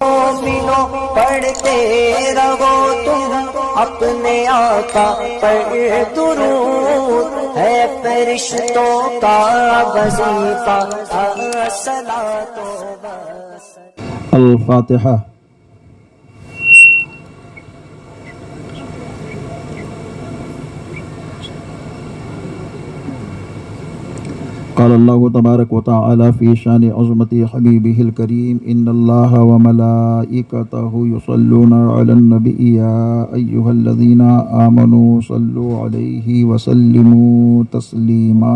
مومنوں پڑھتے رہو تم اپنے آقا پر درود، ہے فرشتوں کا وظیفہ الصلاۃ والسلام۔ الفاتحہ۔ قال اللہ تبارک و تعالی فی شان عظمت حبیبہ الکریم ان اللہ وملائکتہ یصلون علی النبی یا ایہا الذین آمنوا صلوا علیہ وسلموا تسلیما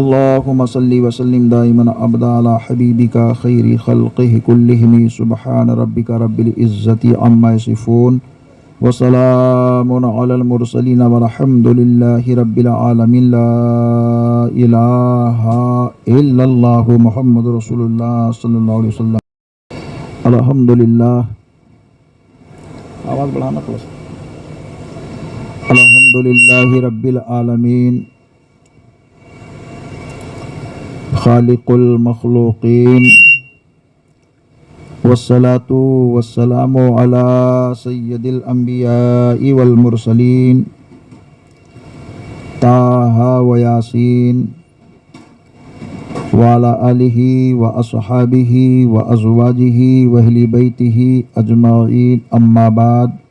اللہم صلی وسلم دائما ابدا علی حبیبک خیر خلقہ کلہم سبحان ربک رب العزت عما یصفون وسلام علی المرسلین والحمد للہ رب العالمین لا الہ الا اللہ محمد رسول اللہ صلی اللہ علیہ وسلم۔ الحمدللہ، آواز بڑھانا تھوڑا سا۔ الحمدللہ رب العالمین خالق المخلوقین والصلاة والسلام على سید الانبیاء والمرسلین طه ویاسین وعلى آلہ واصحابہ وازواجہ واہل بیتہ اجمعین اما بعد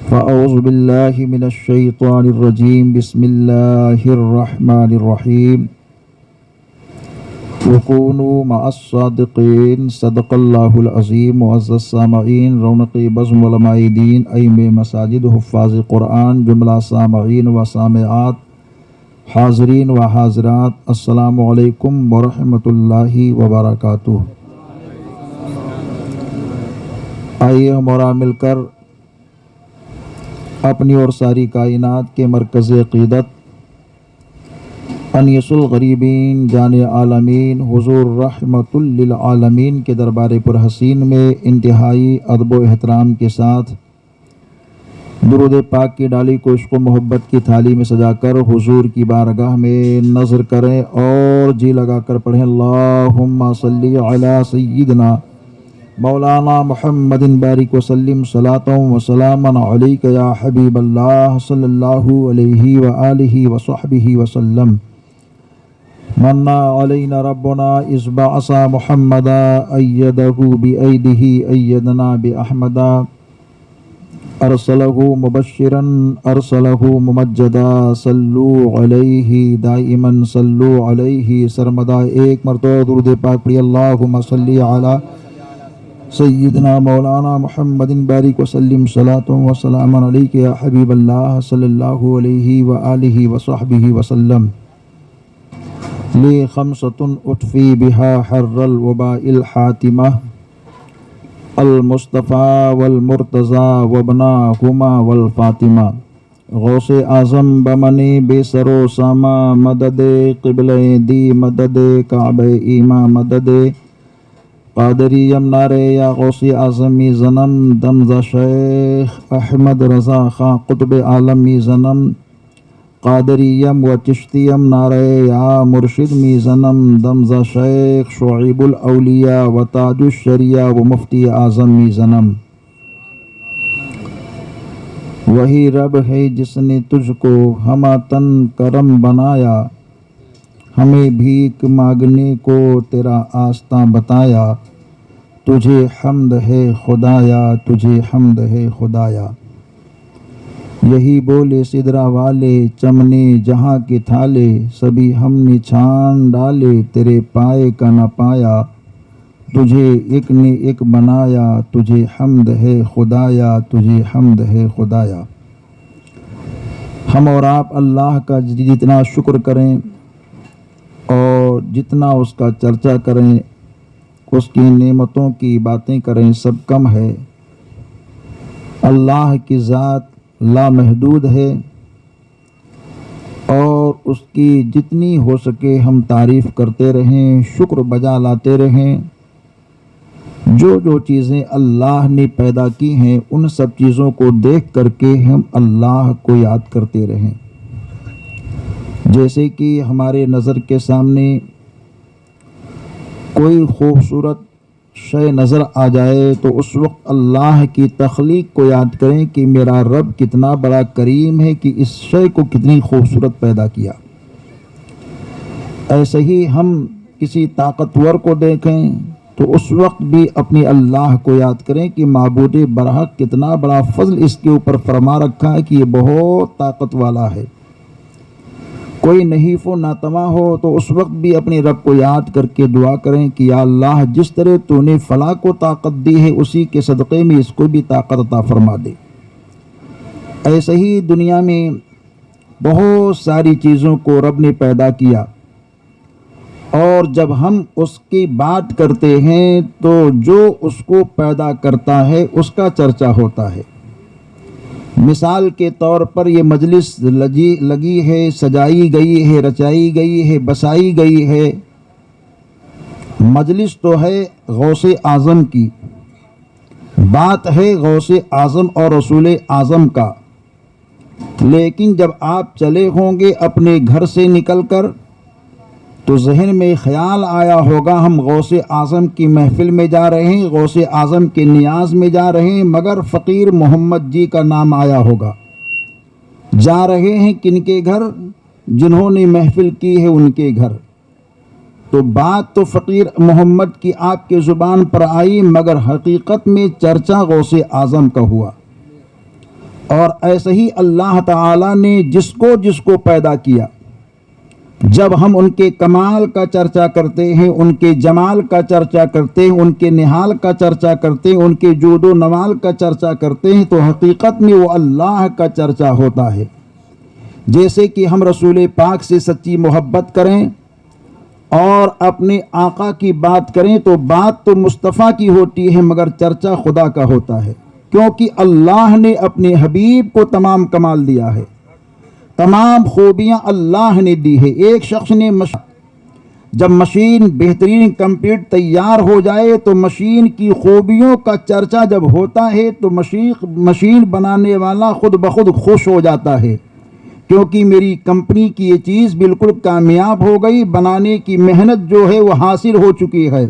فاعوذ باللہ من الشیطان الرجیم بسم اللہ الرحمن الرحیم وَكُونُوا مَعَ الصَّادِقِينَ صدق اللہ العظیم۔ معزز سامعین، رونق بزم علماء دین، ائمہ مساجد، حفاظ قرآن، جملہ سامعین و سامعات، حاضرین و حاضرات، السلام علیکم ورحمۃ اللہ وبرکاتہ۔ آئیے ہم اور مل کر اپنی اور ساری کائنات کے مرکز عقیدت انیس الغریبین جان عالمین حضور رحمت للعالمین کے دربار پر حسین میں انتہائی ادب و احترام کے ساتھ درود پاک کی ڈالی کو عشق و محبت کی تھالی میں سجا کر حضور کی بارگاہ میں نظر کریں اور جی لگا کر پڑھیں اللہم صلی علی سیدنا مولانا محمد بارک وسلم صلاۃ و سلاما علیک یا حبیب اللہ صلی اللہ علیہ وآلہ وصحبہ وسلم۔ من علینا ربنا اذ بعث محمدا ایدہ بایدہ ایدنا باحمدا ارسلہ مبشرا ارسلہ ممجدا صلو علیہ دائما صلو علیہ سرمدا۔ ایک مرتبہ درود پاک پڑھی اللہم صلی علی سیدنا مولانا محمد بارک وسلم صلاۃ و سلام علیک یا حبیب اللہ صلی اللہ علیہ وآلہ وصحبہ وسلم۔ لی خمسۃ اطفی بہا حر الوباء الحاتمہ المصطفیٰ والمرتضیٰ وابناہما والفاطمہ۔ غوث اعظم بمنی بے سر و سامہ مدد قبلہ دی مدد کعبہ ایمہ مدد قادری یمنارے یا غوث اعظمی زنم دمزہ شیخ احمد رضا خاں قطب عالمی زنم قادریم و چشتیم نارے یا مرشد می زنم دمزہ شیخ شعیب الاولیاء و تاج الشریعہ و مفتی اعظم می زنم۔ وہی رب ہے جس نے تجھ کو ہمہ تن کرم بنایا، ہمیں بھیک مانگنے کو تیرا آستاں بتایا، تجھے حمد ہے خدایا تجھے حمد ہے خدایا۔ یہی بولے سدرا والے چمنے جہاں کے تھالے، سبھی ہم نے چھان ڈالے تیرے پائے کا نہ پایا، تجھے ایک نے ایک بنایا، تجھے حمد ہے خدایا تجھے حمد ہے خدایا۔ ہم اور آپ اللہ کا جتنا شکر کریں اور جتنا اس کا چرچا کریں، اس کی نعمتوں کی باتیں کریں، سب کم ہے۔ اللہ کی ذات لامحدود ہے اور اس کی جتنی ہو سکے ہم تعریف کرتے رہیں، شکر بجا لاتے رہیں۔ جو چیزیں اللہ نے پیدا کی ہیں ان سب چیزوں کو دیکھ کر کے ہم اللہ کو یاد کرتے رہیں۔ جیسے کہ ہمارے نظر کے سامنے کوئی خوبصورت شے نظر آ جائے تو اس وقت اللہ کی تخلیق کو یاد کریں کہ میرا رب کتنا بڑا کریم ہے کہ اس شے کو کتنی خوبصورت پیدا کیا۔ ایسے ہی ہم کسی طاقتور کو دیکھیں تو اس وقت بھی اپنی اللہ کو یاد کریں کہ معبود برحق کتنا بڑا فضل اس کے اوپر فرما رکھا ہے کہ یہ بہت طاقت والا ہے۔ کوئی نحیف و ناتواں ہو تو اس وقت بھی اپنے رب کو یاد کر کے دعا کریں کہ یا اللہ جس طرح تو نے فلاں کو طاقت دی ہے اسی کے صدقے میں اس کو بھی طاقت عطا فرما دے۔ ایسے ہی دنیا میں بہت ساری چیزوں کو رب نے پیدا کیا، اور جب ہم اس کی بات کرتے ہیں تو جو اس کو پیدا کرتا ہے اس کا چرچا ہوتا ہے۔ مثال کے طور پر یہ مجلس لگی ہے، سجائی گئی ہے، رچائی گئی ہے، بسائی گئی ہے۔ مجلس تو ہے غوث اعظم کی، بات ہے غوث اعظم اور رسول اعظم کا، لیکن جب آپ چلے ہوں گے اپنے گھر سے نکل کر تو ذہن میں خیال آیا ہوگا ہم غوث اعظم کی محفل میں جا رہے ہیں، غوث اعظم کے نیاز میں جا رہے ہیں، مگر فقیر محمد جی کا نام آیا ہوگا۔ جا رہے ہیں کن کے گھر؟ جنہوں نے محفل کی ہے ان کے گھر۔ تو بات تو فقیر محمد کی آپ کے زبان پر آئی، مگر حقیقت میں چرچا غوث اعظم کا ہوا۔ اور ایسے ہی اللہ تعالیٰ نے جس کو پیدا کیا، جب ہم ان کے کمال کا چرچا کرتے ہیں، ان کے جمال کا چرچا کرتے ہیں، ان کے نحال کا چرچا کرتے ہیں، ان کے جود و نوال کا چرچا کرتے ہیں، تو حقیقت میں وہ اللہ کا چرچا ہوتا ہے۔ جیسے کہ ہم رسول پاک سے سچی محبت کریں اور اپنے آقا کی بات کریں تو بات تو مصطفیٰ کی ہوتی ہے، مگر چرچا خدا کا ہوتا ہے، کیونکہ اللہ نے اپنے حبیب کو تمام کمال دیا ہے، تمام خوبیاں اللہ نے دی ہے۔ ایک شخص نے جب مشین بہترین کمپلیٹ تیار ہو جائے تو مشین کی خوبیوں کا چرچا جب ہوتا ہے تو مشین بنانے والا خود بخود خوش ہو جاتا ہے، کیونکہ میری کمپنی کی یہ چیز بالکل کامیاب ہو گئی، بنانے کی محنت جو ہے وہ حاصل ہو چکی ہے۔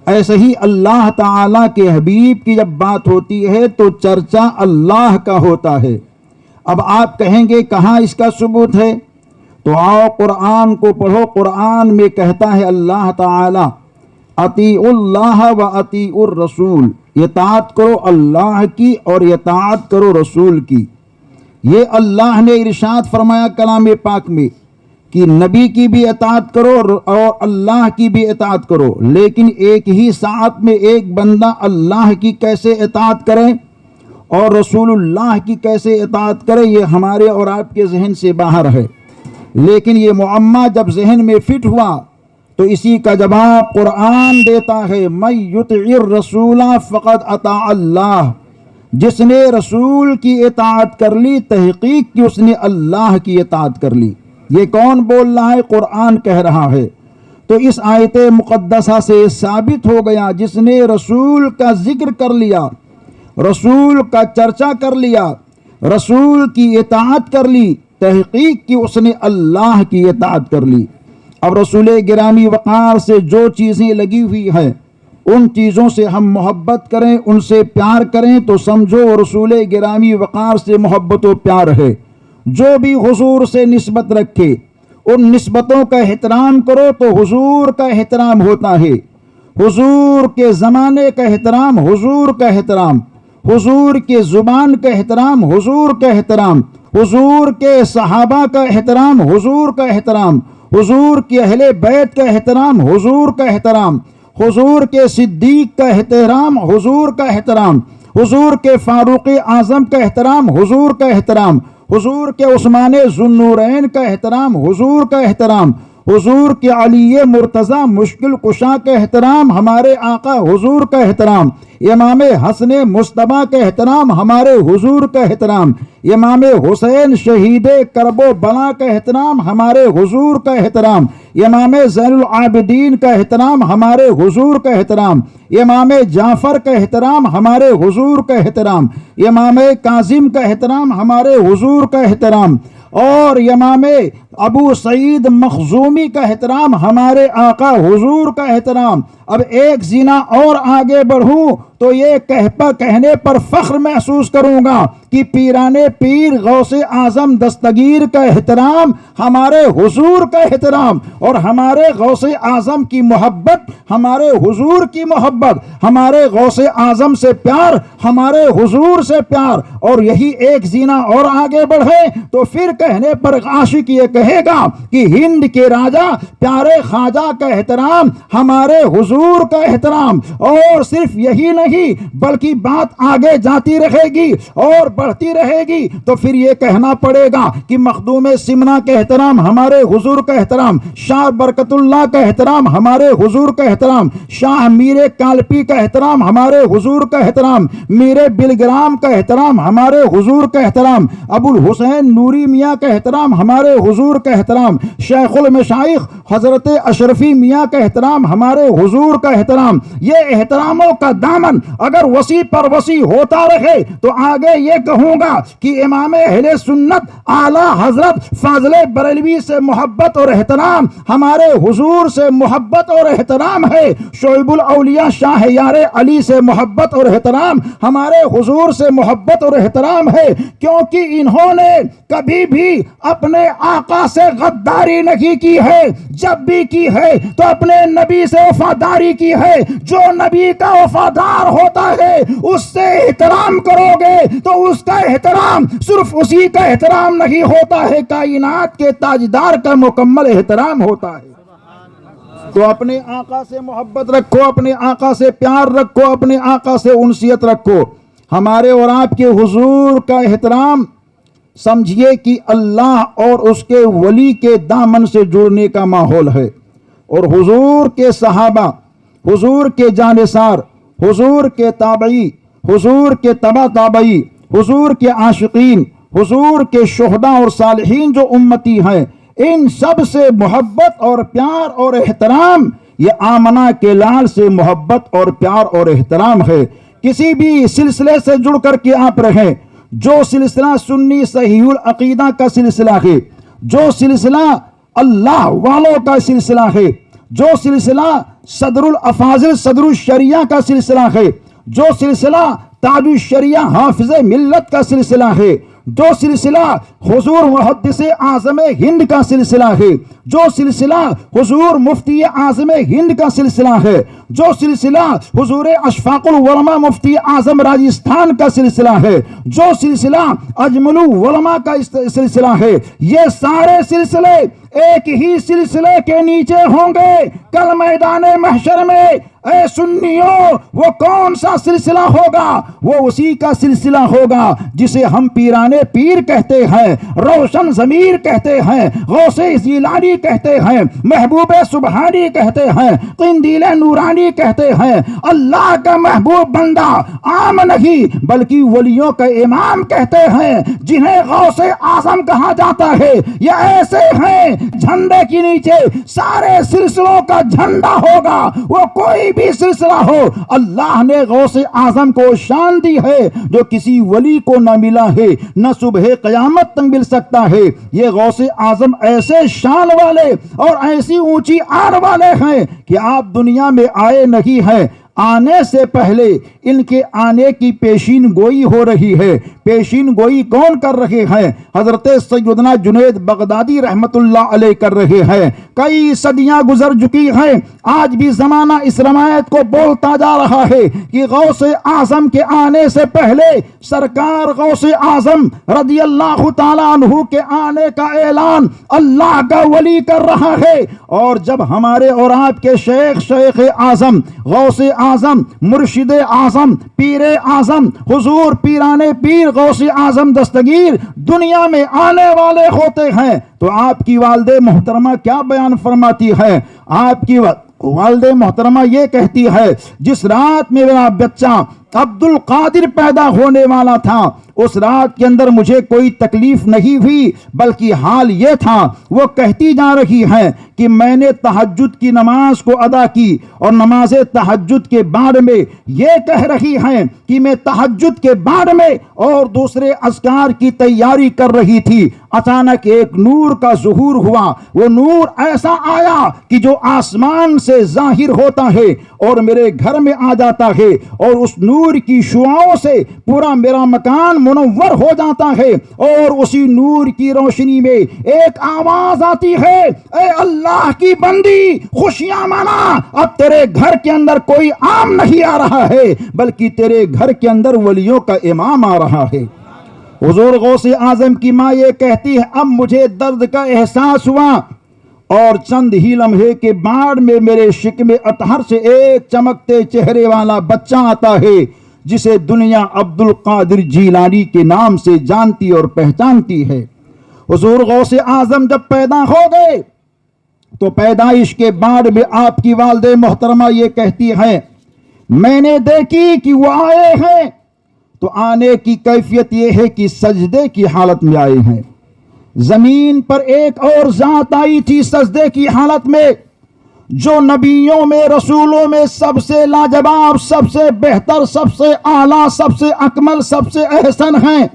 ایسے ہی اللہ تعالیٰ کے حبیب کی جب بات ہوتی ہے تو چرچا اللہ کا ہوتا ہے۔ اب آپ کہیں گے کہاں اس کا ثبوت ہے؟ تو آؤ قرآن کو پڑھو۔ قرآن میں کہتا ہے اللہ تعالیٰ اطیعوا اللہ و اطیعوا الرسول، اطاعت کرو اللہ کی اور اطاعت کرو رسول کی۔ یہ اللہ نے ارشاد فرمایا کلام پاک میں کہ نبی کی بھی اطاعت کرو اور اللہ کی بھی اطاعت کرو، لیکن ایک ہی ساعت میں ایک بندہ اللہ کی کیسے اطاعت کرے اور رسول اللہ کی کیسے اطاعت کرے، یہ ہمارے اور آپ کے ذہن سے باہر ہے۔ لیکن یہ معمہ جب ذہن میں فٹ ہوا تو اسی کا جواب قرآن دیتا ہے، من یطع الرسول فقد اطاع اللہ، جس نے رسول کی اطاعت کر لی تحقیق کہ اس نے اللہ کی اطاعت کر لی۔ یہ کون بول رہا ہے؟ قرآن کہہ رہا ہے۔ تو اس آیت مقدسہ سے ثابت ہو گیا جس نے رسول کا ذکر کر لیا، رسول کا چرچا کر لیا، رسول کی اطاعت کر لی، تحقیق کی اس نے اللہ کی اطاعت کر لی۔ اب رسول گرامی وقار سے جو چیزیں لگی ہوئی ہیں ان چیزوں سے ہم محبت کریں، ان سے پیار کریں تو سمجھو رسول گرامی وقار سے محبت و پیار ہے۔ جو بھی حضور سے نسبت رکھے ان نسبتوں کا احترام کرو تو حضور کا احترام ہوتا ہے۔ حضور کے زمانے کا احترام، حضور کا احترام، حضور کے زبان کا احترام، حضور کا احترام، حضور کے صحابہ کا احترام، حضور کا احترام، حضور کے اہل بیت کا احترام، حضور کا احترام، حضور کے صدیق کا احترام، حضور کا احترام، حضور کے فاروق اعظم کا احترام، حضور کا احترام، حضور کے عثمان ذو النورین کا احترام، حضور کا احترام، حضور کے علی مرتضی مشکل کشا کا احترام، ہمارے آقا حضور کا احترام، امام حسن مصطفیٰ کا احترام، ہمارے حضور کا احترام، امام حسین شہید کرب و بلا کا احترام، ہمارے حضور کا احترام، امام زین العابدین کا احترام، ہمارے حضور کا احترام، امام جعفر کا احترام، ہمارے حضور کا احترام، امام کاظم کا احترام، ہمارے حضور کا احترام، اور امام ابو سعید مخزومی کا احترام، ہمارے آقا حضور کا احترام۔ اب ایک زینہ اور آگے بڑھوں تو یہ کہنے پر فخر محسوس کروں گا کہ پیران پیر غوث اعظم دستگیر کا احترام، ہمارے حضور کا احترام، اور ہمارے غوث اعظم کی محبت، ہمارے حضور کی محبت، ہمارے غوث اعظم سے پیار، ہمارے حضور سے پیار، اور یہی ایک زینہ اور آگے بڑھے تو پھر کہنے پر عاشق یہ کہے گا کہ ہند کے راجا پیارے خواجہ کا احترام، ہمارے حضور کا احترام۔ اور صرف یہی نہیں بلکہ بات آگے جاتی رہے گی اور بڑھتی رہے گی تو پھر یہ کہنا پڑے گا کہ مخدوم سمنا کا احترام، ہمارے حضور کا احترام، شاہ برکت اللہ کا احترام، ہمارے حضور کا احترام، شاہ میر کالپی کا احترام، ہمارے حضور کا احترام، میر بلگرام کا احترام، ہمارے حضور کا احترام، ابو الحسین نوری میاں کا احترام، ہمارے حضور کا احترام، شیخ المشائخ حضرت اشرفی میاں کا احترام، ہمارے حضور کا احترام۔ یہ احتراموں کا دامن اگر وسیع پر وسیع ہوتا رہے تو آگے یہ کہوں گا کہ امام اہل سنت اعلیٰ حضرت فاضل بریلوی سے محبت اور احترام، ہمارے حضور سے محبت اور احترام ہے۔ شعیب الاولیاء شاہ یار علی سے محبت اور احترام، ہمارے حضور سے محبت اور احترام ہے، کیونکہ انہوں نے کبھی بھی اپنے آقا سے غداری نہیں کی ہے، جب بھی کی ہے تو اپنے نبی سے وفاداری کی ہے۔ جو نبی کا وفادار ہوتا ہے اس سے احترام کرو گے تو اس کا احترام صرف اسی کا احترام نہیں ہوتا ہے، کائنات کے تاجدار کا مکمل احترام ہوتا ہے۔ تو اپنے آقا سے محبت رکھو، اپنے آقا سے پیار رکھو، اپنے آقا سے انسیت رکھو۔ ہمارے اور آپ کے حضور کا احترام سمجھیے کہ اللہ اور اس کے ولی کے دامن سے جڑنے کا ماحول ہے، اور حضور کے صحابہ، حضور کے جانثار، حضور کے تابعی، حضور کے تبع تابعی، حضور کے عاشقین، حضور کے شہداء اور صالحین جو امتی ہیں، ان سب سے محبت اور پیار اور احترام، یہ آمنہ کے لال سے محبت اور پیار اور احترام ہے۔ کسی بھی سلسلے سے جڑ کر کے آپ رہیں، جو سلسلہ سنی صحیح العقیدہ کا سلسلہ ہے، جو سلسلہ اللہ والوں کا سلسلہ ہے، جو سلسلہ صدر الافاضل صدر الشریعہ کا سلسلہ ہے، جو سلسلہ تاج الشریعہ حافظ ملت کا سلسلہ ہے، جو سلسلہ حضور محدث اعظم ہند کا سلسلہ ہے، جو سلسلہ حضور مفتی اعظم ہند کا سلسلہ ہے، جو سلسلہ حضور اشفاق العلماء مفتی اعظم راجستھان کا سلسلہ ہے، جو سلسلہ اجمل العلماء کا سلسلہ ہے، یہ سارے سلسلے ایک ہی سلسلے کے نیچے ہوں گے کل میدان محشر میں۔ اے سنیوں، وہ کون سا سلسلہ ہوگا؟ وہ اسی کا سلسلہ ہوگا جسے ہم پیرانے پیر کہتے ہیں، روشن ضمیر کہتے ہیں، غوث جیلانی کہتے ہیں، محبوب سبحانی کہتے ہیں، قندیل نورانی کہتے ہیں۔ اللہ کا محبوب بندہ عام نہیں بلکہ ولیوں کا امام کہتے ہیں، جنہیں غوث اعظم کہا جاتا ہے۔ یہ ایسے ہیں جھنڈے کے نیچے سارے سلسلوں کا جھنڈا ہوگا، وہ کوئی بھی سلسلہ ہو۔ اللہ نے غوث اعظم کو شان دی ہے جو کسی ولی کو نہ ملا ہے، نہ صبح قیامت تک مل سکتا ہے۔ یہ غوث اعظم ایسے شان والے اور ایسی اونچی آر والے ہیں کہ آپ دنیا میں آئے نہیں ہیں، آنے سے پہلے ان کے آنے کی پیشین گوئی ہو رہی ہے۔ پیشین گوئی کون کر رہے ہیں؟ حضرت سیدنا جنید بغدادی رحمت اللہ علیہ کر رہے ہیں۔ کئی صدیاں گزر چکی ہیں، آج بھی زمانہ اس روایت کو بولتا جا رہا ہے کہ غوث اعظم کے آنے سے پہلے سرکار غوث اعظم رضی اللہ تعالیٰ عنہ کے آنے کا اعلان اللہ کا ولی کر رہا ہے۔ اور جب ہمارے اور آپ کے شیخ اعظم غوث اعظم مرشد اعظم پیر اعظم حضور پیرانے پیر غوث اعظم دستگیر دنیا میں آنے والے ہوتے ہیں تو آپ کی والد محترمہ کیا بیان فرماتی ہے؟ آپ کی والد محترمہ یہ کہتی ہے، جس رات میں میرا بچہ عبد القادر پیدا ہونے والا تھا، اس رات کے اندر مجھے کوئی تکلیف نہیں ہوئی، بلکہ حال یہ تھا، وہ کہتی جا رہی ہے کہ میں نے تہجد کی نماز کو ادا کی، اور نماز تہجد کے بعد میں یہ کہہ رہی ہیں کہ میں تہجد کے بعد میں اور دوسرے اذکار کی تیاری کر رہی تھی، اچانک ایک نور کا ظہور ہوا، وہ نور ایسا آیا کہ جو آسمان سے ظاہر ہوتا ہے اور میرے گھر میں آ جاتا ہے، اور اس نور کی شعاعوں سے پورا میرا مکان منور ہو جاتا ہے، اور اسی نور کی روشنی میں ایک آواز آتی ہے، اے اللہ کی بندی خوشیاں منا، اب تیرے گھر کے اندر کوئی عام نہیں آ رہا ہے، بلکہ تیرے گھر کے اندر ولیوں کا امام آ رہا ہے۔ حضور غوث اعظم کی ماں یہ کہتی ہے، اب مجھے درد کا احساس ہوا، اور چند ہی لمحے کے بعد میں میرے شکم اطہر سے ایک چمکتے چہرے والا بچہ آتا ہے، جسے دنیا عبد القادر جیلانی کے نام سے جانتی اور پہچانتی ہے۔ حضور غوث اعظم جب پیدا ہو گئے تو پیدائش کے بعد میں آپ کی والدہ محترمہ یہ کہتی ہیں، میں نے دیکھی کہ وہ آئے ہیں تو آنے کی کیفیت یہ ہے کہ سجدے کی حالت میں آئے ہیں۔ زمین پر ایک اور ذات آئی تھی سجدے کی حالت میں، جو نبیوں میں رسولوں میں سب سے لاجواب، سب سے بہتر، سب سے اعلیٰ، سب سے اکمل، سب سے احسن ہیں،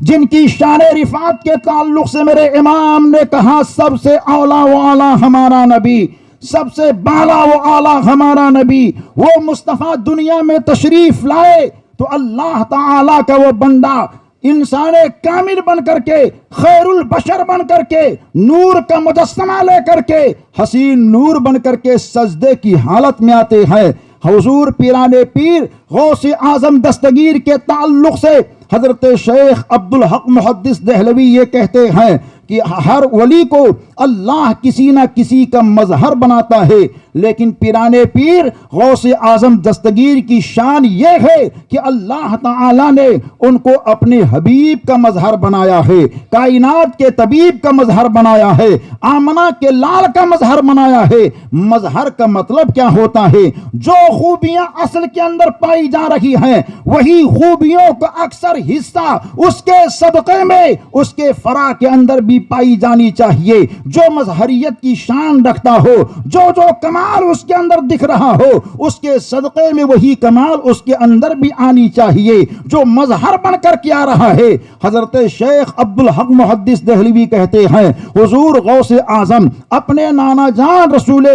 جن کی شان رفعت کے تعلق سے میرے امام نے کہا سب سے اولا و اعلیٰ ہمارا نبی، سب سے بالا و اعلیٰ ہمارا نبی۔ وہ مصطفیٰ دنیا میں تشریف لائے تو اللہ تعالیٰ کا وہ بندہ انسان کامل بن کر کے، خیر البشر بن کر کے، نور کا مجسمہ لے کر کے، حسین نور بن کر کے سجدے کی حالت میں آتے ہیں۔ حضور پیران پیر غوث اعظم دستگیر کے تعلق سے حضرت شیخ عبدالحق محدث دہلوی یہ کہتے ہیں کہ ہر ولی کو اللہ کسی نہ کسی کا مظہر بناتا ہے، لیکن پیران پیر غوث اعظم دستگیر کی شان یہ ہے کہ اللہ تعالی نے ان کو اپنے حبیب کا مظہر بنایا ہے، کائنات کے طبیب کا مظہر بنایا ہے، آمنہ کے لال کا مظہر بنایا ہے۔ مظہر کا مطلب کیا ہوتا ہے؟ جو خوبیاں اصل کے اندر پائی جا رہی ہیں وہی خوبیوں کا اکثر حصہ اس کے صدقے میں، اس کے فرع کے اندر بھی پائی جانی چاہیے۔ جو مظہریت کی شان رکھتا ہو، جو کمال اس کے اندر دکھ رہا ہو، اس کے صدقے میں وہی کمال اس کے اندر بھی آنی چاہیے جو مظہر بن کر کے آ رہا ہے۔ حضرت شیخ عبدالحق محدث دہلوی کہتے ہیں حضور غوث اعظم اپنے نانا جان رسول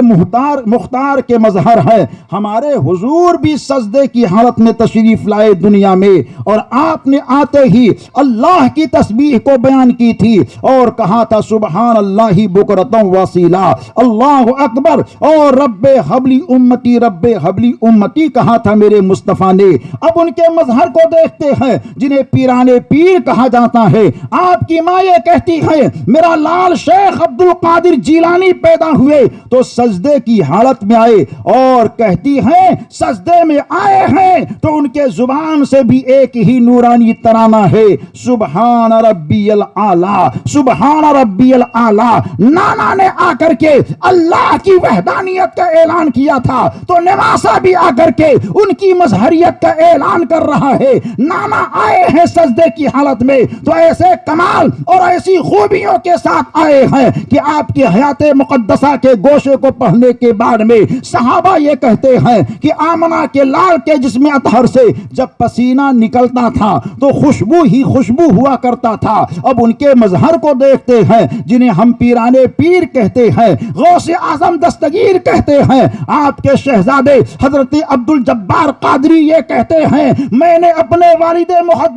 مختار کے مظہر ہے۔ ہمارے حضور بھی سجدے کی حالت میں تشریف لائے دنیا میں، اور آپ نے آتے ہی اللہ کی تسبیح کو بیان کی تھی اور کہا تھا سبحان اللہ بکرۃ وصیلا، اللہ اکبر، اور رب حبلی امتی، رب حبلی امتی کہا تھا میرے مصطفیٰ نے۔ اب ان کے مظہر کو دیکھتے ہیں جنہیں پیران پیر کہا جاتا ہے۔ آپ کی ماں یہ کہتی ہے میرا لال شیخ عبد القادر جیلانی پیدا ہوئے تو سجدے کی حالت میں آئے، اور کہتی ہیں سجدے میں آئے ہیں تو ان کے زبان سے بھی ایک ہی نورانی ترانہ ہے، سبحان ربی العالی، سبحان ربی العالی۔ نانا نے آ کر کے اللہ کی وحدانیت کا اعلان کیا تھا تو نواسا بھی آ کر کے ان کی مظہریت کا اعلان کر رہا ہے۔ نانا آئے ہیں سجدے کی حالت میں تو ایسے کمال اور ایسی خوبیوں کے ساتھ آئے ہیں کہ آپ کی حیات مقدسہ کے گوشے کو پڑھنے کے بعد میں صحابہ یہ کہتے ہیں کہ آمنہ کے لال کے جسم اطہر سے جب پسینہ نکلتا تھا تو خوشبو ہی خوشبو ہوا کرتا تھا۔ اب ان کے مظہر کو دیکھتے ہیں جنہیں ہم پیران پیر کہتے ہیں، غوث اعظم دستگیر کہتے ہیں۔ آپ کے شہزادے حضرت عبد الجبار قادری یہ کہتے ہیں میں نے اپنے والد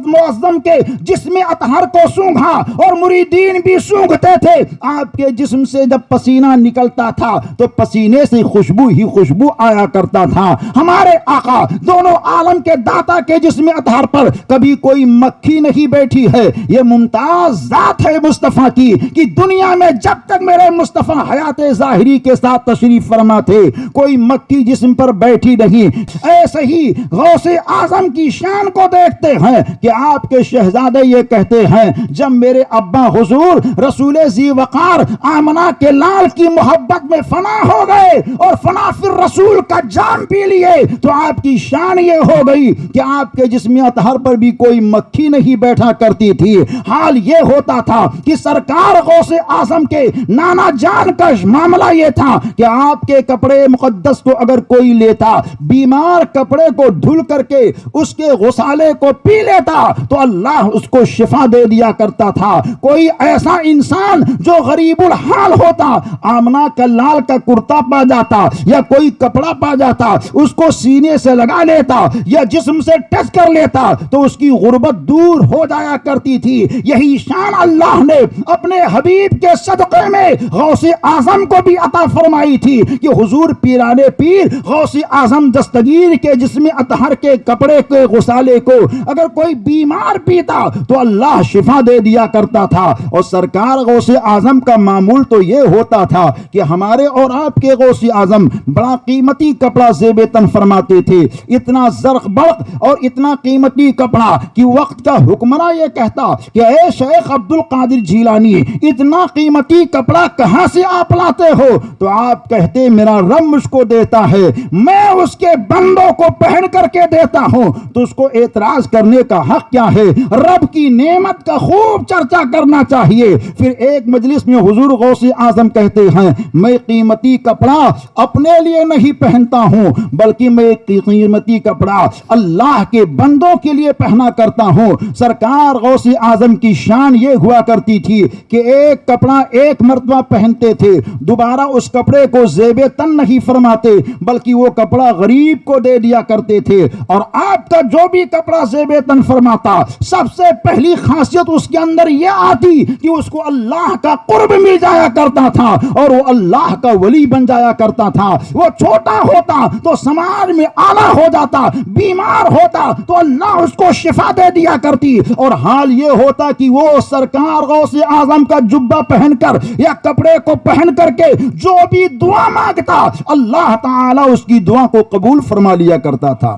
معظم کے جسم اطہر کو سونگھا اور مریدین بھی سونگھتے تھے۔ آپ کے جسم سے جب پسینہ نکلتا تھا تو پسینے سے خوشبو ہی خوشبو آیا کرتا تھا۔ ہمارے آقا دونوں عالم کے داتا کے جسم اطہر پر کبھی کوئی مکھی نہیں بیٹھی ہے۔ یہ ممتاز ذات ہے مصطفیٰ کی کہ دنیا میں جب تک میرے مصطفیٰ حیات ظاہری کے ساتھ تشریف فرما فرما تھے, کوئی مکی جسم پر بیٹھی نہیں. ایسے ہی غوث اعظم کی شان کو دیکھتے ہیں کہ آپ کے شہزادے یہ کہتے ہیں, جب میرے ابا حضور رسول ذی وقار آمنہ کے لال کی محبت میں فنا ہو گئے اور فنا پھر رسول کا جام پی لیے, تو آپ کی شان یہ ہو گئی کہ آپ کے جسم اطہر پر بھی کوئی مکھی نہیں بیٹھا کرتی تھی. حال یہ ہوتا تھا کہ سرکار غوث اعظم کے نانا جان کا معاملہ یہ تھا کہ آپ کے کپڑے مقدس کو اگر کوئی لیتا, بیمار کپڑے کو دھل کر کے اس کے غسالے کو پی لیتا تو اللہ اس کو شفا دے دیا کرتا تھا. کوئی ایسا انسان جو غریب الحال ہوتا, آمنہ کا لال کا کرتا پا جاتا یا کوئی کپڑا پا جاتا, اس کو سینے سے لگا لیتا یا جسم سے ٹچ کر لیتا تو اس کی غربت دور ہو جایا کرتی تھی. یہی شان اللہ نے اپنے حبیب کے صدقے میں غوث اعظم کو بھی عطا فرمائی تھی کہ حضور پیرانے پیر غوث اعظم دستگیر کے جسم اطہر کے کپڑے کے غسالے کو اگر کوئی بیمار پیتا تو اللہ شفا دے دیا کرتا تھا. اور سرکار غوث اعظم کا معمول تو یہ ہوتا تھا کہ ہمارے اور آپ کے غوث اعظم بڑا قیمتی کپڑا زیب تن فرماتے تھے, اتنا زرق برق اور اتنا قیمتی کپڑا کہ وقت کا حکمراں یہ کہتا کہ اے شیخ عبد القادر جیلانی, اتنا قیمتی کپڑا کہاں سے آپ لاتے ہو؟ تو آپ کہتے میرا رب مجھ کو دیتا ہے, میں اس کے بندوں کو پہن کر کے دیتا ہوں. تو اس کو اعتراض کرنے کا حق کیا ہے؟ رب کی نعمت کا خوب چرچا کرنا چاہیے. پھر ایک مجلس میں حضور غوث اعظم کہتے ہیں, میں قیمتی کپڑا اپنے لیے نہیں پہنتا ہوں بلکہ میں قیمتی کپڑا اللہ کے بندوں کے لیے پہنا کرتا ہوں. سرکار غوث اعظم کی شان یہ ہوا کرتی تھی کہ ایک کپڑا ایک مرتبہ پہنتے تھے, دوبارہ اس کپڑے کو زیب تن نہیں فرماتے بلکہ وہ کپڑا غریب کو دے دیا کرتے تھے. اور آپ کا جو بھی کپڑا زیب تن فرماتا, سب سے پہلی خاصیت اس کے اندر یہ آتی کہ اس کو اللہ کا قرب مل جایا کرتا تھا اور وہ اللہ کا ولی بن جایا کرتا تھا. وہ چھوٹا ہوتا تو سماج میں اعلیٰ ہو جاتا, بیمار ہوتا تو اللہ اس کو شفا دے دیا کرتی. اور حال یہ ہوتا کہ وہ سرکار غوث اعظم کا جبہ پہن کر یا کپڑے کو پہن کر کے جو بھی دعا مانگتا اللہ تعالی اس کی دعا کو قبول فرما لیا کرتا تھا.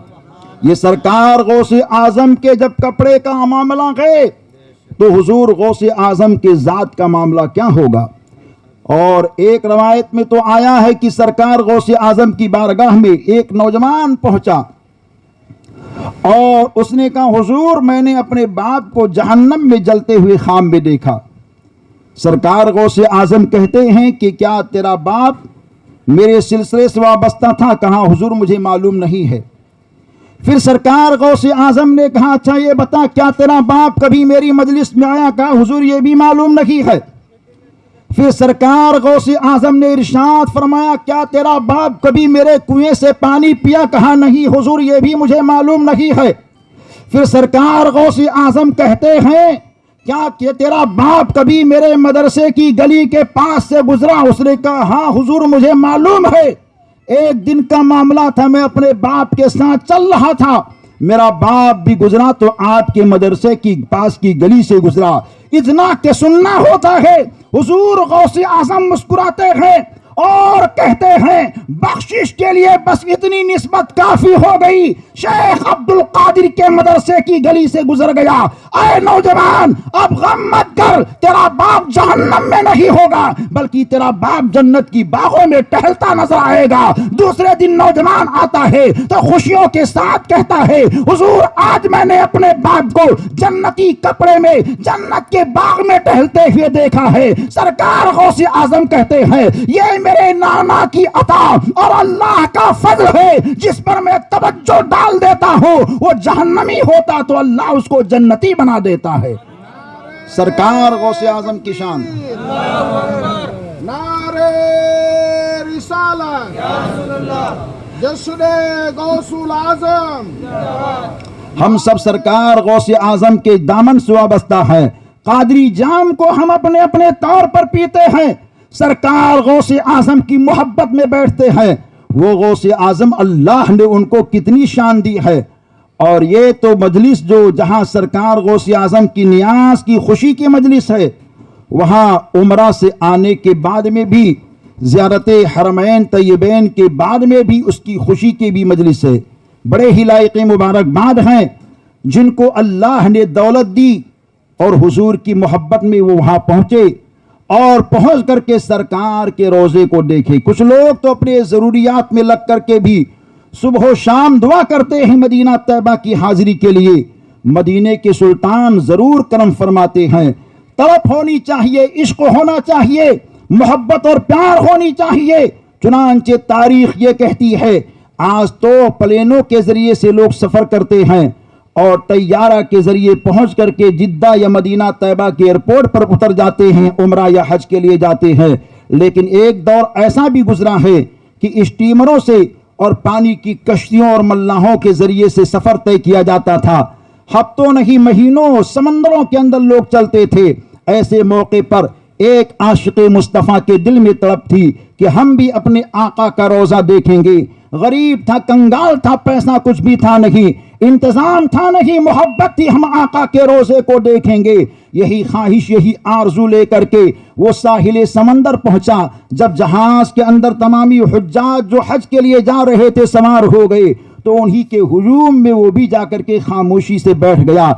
یہ سرکار غوث اعظم کے جب کپڑے کا معاملہ گئے تو حضور غوث اعظم کے ذات کا معاملہ کیا ہوگا؟ اور ایک روایت میں تو آیا ہے کہ سرکار غوث اعظم کی بارگاہ میں ایک نوجوان پہنچا اور اس نے کہا, حضور میں نے اپنے باپ کو جہنم میں جلتے ہوئے خواب میں دیکھا. سرکار غوث اعظم کہتے ہیں کہ کیا تیرا باپ میرے سلسلے سے وابستہ تھا؟ کہا حضور مجھے معلوم نہیں ہے. پھر سرکار غوث اعظم نے کہا اچھا یہ بتا کیا تیرا باپ کبھی میری مجلس میں آیا؟ کہا حضور یہ بھی معلوم نہیں ہے. پھر سرکار غوث اعظم نے ارشاد فرمایا کیا تیرا باپ کبھی میرے کنویں سے پانی پیا؟ کہا نہیں حضور یہ بھی مجھے معلوم نہیں ہے. پھر سرکار غوث اعظم کہتے ہیں کیا کہ تیرا باپ کبھی میرے مدرسے کی گلی کے پاس سے گزرا؟ اس نے کہا ہاں حضور مجھے معلوم ہے. ایک دن کا معاملہ تھا, میں اپنے باپ کے ساتھ چل رہا تھا, میرا باپ بھی گزرا تو آپ کے مدرسے کی پاس کی گلی سے گزرا. اتنا کہ سننا ہوتا ہے. حضور غوث اعظم مسکراتے ہیں اور کہتے ہیں بخشش کے لیے بس اتنی نسبت کافی ہو گئی, شیخ عبد القادر کے مدرسے کی گلی سے گزر گیا. اے نوجوان اب غم مت کر, تیرا باپ جہنم میں نہیں ہوگا بلکہ تیرا باپ جنت کی باغوں میں ٹہلتا نظر آئے گا. دوسرے دن نوجوان آتا ہے تو خوشیوں کے ساتھ کہتا ہے حضور آج میں نے اپنے باپ کو جنتی کپڑے میں جنت کے باغ میں ٹہلتے ہوئے دیکھا ہے. سرکار غوث اعظم کہتے ہیں یہ میرے نانا کی عطا اور اللہ کا فضل ہے, جس پر میں توجہ ڈال دیتا ہوں وہ جہنمی ہوتا تو اللہ اس کو جنتی بنا دیتا ہے. سرکار غوث اعظم کی شان. نعرہ رسالت جشن غوث الاعظم. ہم سب سرکار غوث اعظم کے دامن سے وابستہ ہیں. قادری جام کو ہم اپنے اپنے طور پر پیتے ہیں, سرکار غوث اعظم کی محبت میں بیٹھتے ہیں. وہ غوث اعظم اللہ نے ان کو کتنی شان دی ہے. اور یہ تو مجلس جو جہاں سرکار غوث اعظم کی نیاز کی خوشی کی مجلس ہے, وہاں عمرہ سے آنے کے بعد میں بھی زیارت حرمین طیبین کے بعد میں بھی اس کی خوشی کی بھی مجلس ہے. بڑے ہی لائق مبارکباد ہیں جن کو اللہ نے دولت دی اور حضور کی محبت میں وہ وہاں پہنچے اور پہنچ کر کے سرکار کے روزے کو دیکھے. کچھ لوگ تو اپنے ضروریات میں لگ کر کے بھی صبح و شام دعا کرتے ہیں مدینہ طیبہ کی حاضری کے لیے. مدینے کے سلطان ضرور کرم فرماتے ہیں. طلب ہونی چاہیے، عشق ہونا چاہیے، محبت اور پیار ہونی چاہیے. چنانچہ تاریخ یہ کہتی ہے آج تو پلینوں کے ذریعے سے لوگ سفر کرتے ہیں اور طیارہ کے ذریعے پہنچ کر کے جدہ یا مدینہ طیبہ کے ایئرپورٹ پر اتر جاتے ہیں، عمرہ یا حج کے لیے جاتے ہیں. لیکن ایک دور ایسا بھی گزرا ہے کہ اسٹیمروں سے اور پانی کی کشتیوں اور ملاحوں کے ذریعے سے سفر طے کیا جاتا تھا. ہفتوں نہیں مہینوں سمندروں کے اندر لوگ چلتے تھے. ایسے موقع پر ایک عاشق مصطفیٰ کے دل میں تڑپ تھی کہ ہم بھی اپنے آقا کا روزہ دیکھیں گے. غریب تھا، کنگال تھا، پیسہ کچھ بھی تھا نہیں، انتظام تھا نہیں، محبت تھی، ہم آقا کے روزے کو دیکھیں گے. یہی خواہش، یہی آرزو لے کر کے وہ ساحل سمندر پہنچا. جب جہاز کے اندر تمامی حجاج جو حج کے لیے جا رہے تھے سوار ہو گئے تو انہی کے ہجوم میں وہ بھی جا کر کے خاموشی سے بیٹھ گیا.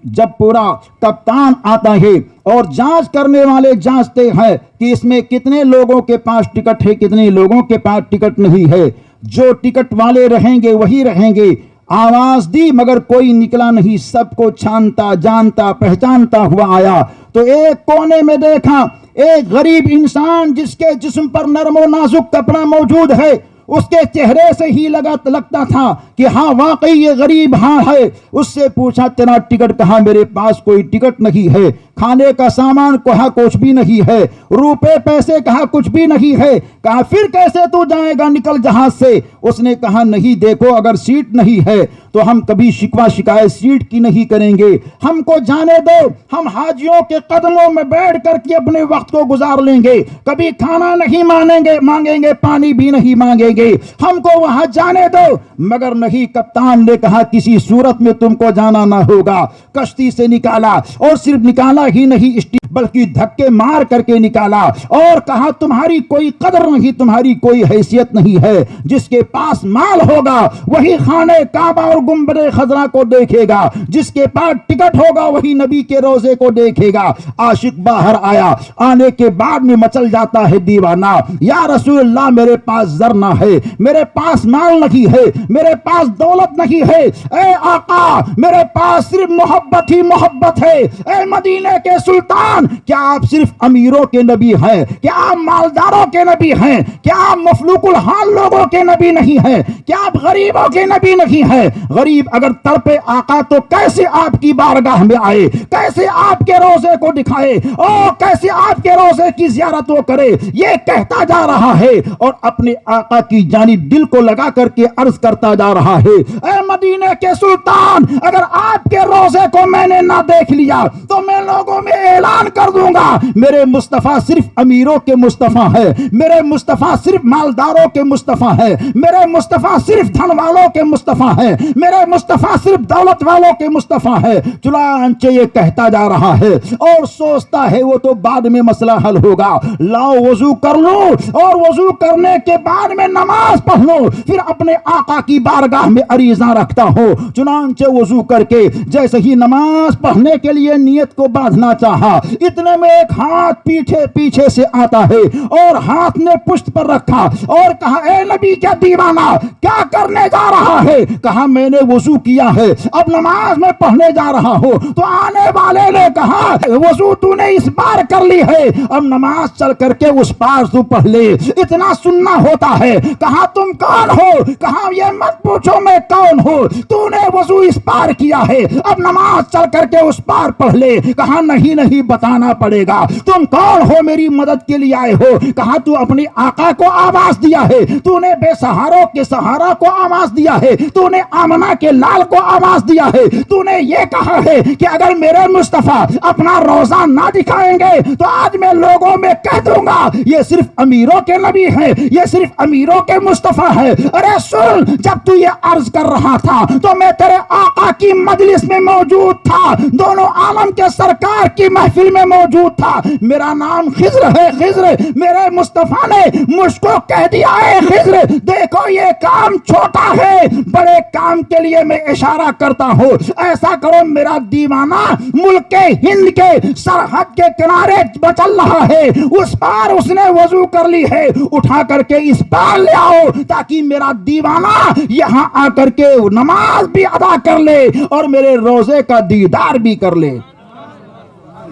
جب پورا کپتان آتا ہے اور جانچ کرنے والے جانچتے ہیں کہ اس میں کتنے لوگوں کے پاس ٹکٹ ہے، کتنے لوگوں کے پاس ٹکٹ نہیں ہے، جو ٹکٹ والے رہیں گے وہی رہیں گے. آواز دی مگر کوئی نکلا نہیں. سب کو چھانتا جانتا پہچانتا ہوا آیا تو ایک کونے میں دیکھا ایک غریب انسان جس کے جسم پر نرم و نازک کپڑا موجود ہے. اس کے چہرے سے ہی لگتا تھا کہ ہاں واقعی یہ غریب ہاں ہے. اس سے پوچھا تیرا ٹکٹ کہاں؟ میرے پاس کوئی ٹکٹ نہیں ہے. کھانے کا سامان کہا کچھ بھی نہیں ہے. روپے پیسے کہا کچھ بھی نہیں ہے. کہا پھر کیسے تو جائے گا نکل جہاز سے؟ اس نے کہا نہیں دیکھو اگر سیٹ نہیں ہے تو ہم کبھی شکوہ شکایت سیٹ کی نہیں کریں گے. ہم کو جانے دو، ہم حاجیوں کے قدموں میں بیٹھ کر کے اپنے وقت کو گزار لیں گے. کبھی کھانا نہیں مانگیں گے، پانی بھی نہیں مانگیں گے. ہم کو وہاں جانے دو. مگر نہیں، کپتان نے کہا کسی صورت میں تم کو جانا نہ ہوگا. کشتی سے نکالا اور صرف نکالا ہی نہیں بلکہ دھکے مار کر کے نکالا اور کہا تمہاری کوئی قدر نہیں، تمہاری کوئی حیثیت نہیں ہے. جس کے پاس مال ہوگا وہی خانے کعبہ اور گنبد خضرا کو دیکھے گا، جس کے پاس ٹکٹ ہوگا وہی نبی کے روزے کو دیکھے گا. عاشق باہر آیا، آنے کے بعد میں مچل جاتا ہے دیوانہ. یا رسول اللہ میرے پاس زر نہ ہے، میرے پاس مال نہیں ہے، میرے پاس دولت نہیں ہے. اے آقا میرے پاس صرف محبت ہی محبت ہے. اے مدینے کے سلطان کیا آپ صرف امیروں کے نبی ہیں؟ کیا آپ مالداروں کے نبی ہیں؟ کیا آپ مفلوق الحال لوگوں کے نبی نہیں ہیں؟ کیا آپ غریبوں کے نبی نہیں ہیں؟ غریب اگر تڑپے آقا تو کیسے آپ کی بارگاہ میں آئے، کیسے آپ کے روزے کو دکھائے اور کیسے آپ کے روزے کی زیارت وہ کرے؟ یہ کہتا جا رہا ہے اور اپنے آقا کی جانب دل کو لگا کر کے عرض کرتا جا رہا ہے اے مدینے کے سلطان اگر آپ کے روزے کو میں نے نہ دیکھ لیا تو میں لوگوں میں اعلان کر دوں گا میرے مصطفیٰ صرف امیروں کے مصطفیٰ ہے، میرے مصطفیٰ صرف مالداروں کے مصطفیٰ ہے، میرے مصطفیٰ صرف دھن والوں کے مصطفیٰ ہے، میرے مصطفیٰ صرف دولت والوں کے مصطفیٰ ہے. چنانچہ یہ کہتا جا رہا ہے اور سوچتا ہے وہ تو بعد میں مسئلہ حل ہوگا. لاؤ وضو کر لو اور وضو کرنے کے بعد میں نماز پڑھ لو، پھر اپنے آقا کی بارگاہ میں عریضہ رکھتا ہو. چنانچہ وضو کر کے جیسے ہی نماز پڑھنے کے لیے نیت کو باندھنا چاہا اتنے میں ایک ہاتھ پیچھے سے آتا ہے اور ہاتھ نے پشت پر رکھا اور کہا اے نبی کیا دیوانہ کیا کرنے جا رہا ہے؟ کہا میں نے وضو کیا ہے اب نماز میں پڑھنے جا رہا ہوں. تو آنے والے نے کہا وضو تو نے اس بار کر لی ہے اب نماز چل کر کے اس پار تو پڑھ لے، اتنا سننا ہوتا ہے. کہا تم کون ہو؟ کہا یہ مت پوچھو میں کون ہوں، تو نے وضو اس پار کیا ہے اب نماز چل کر کے اس پار پڑھ لے. کہا نہیں بتانا پڑے گا تم کون ہو، میری مدد کے لیے آئے ہو. کہا تو اپنے آقا کو آواز دیا ہے، تو نے بے سہاروں کے سہارا کو آواز دیا ہے، تو نے آمنہ کے لال کو آواز دیا ہے، تو نے یہ کہا ہے کہ اگر میرے مصطفیٰ اپنا روزہ نہ دکھائیں گے تو آج میں لوگوں میں کہہ دوں گا یہ صرف امیروں کے نبی ہیں، یہ صرف امیروں کے مصطفیٰ ہے۔ ارے سن، جب تو یہ عرض کر رہا تھا تو میں تیرے آقا کی مجلس میں موجود تھا، دونوں عالم کے سرکار کی محفل میں موجود تھا۔ میرا نام خضر ہے، خضر، میرے مصطفیٰ نے مجھ کو کہہ دیا ہے خضر دیکھو یہ کام چھوٹا ہے، بڑے کام کے لیے میں اشارہ کرتا ہوں، ایسا کرو میرا دیوانہ ملک ہند کے سرحد کے کنارے چل رہا ہے، اس پار اس نے وضو کر لی ہے، اٹھا کر کے اس پار لے آؤ تاکہ میرا دیوانہ یہاں آ کر کے نماز بھی ادا کر لے اور میرے روزے کا دیدار بھی کر لے۔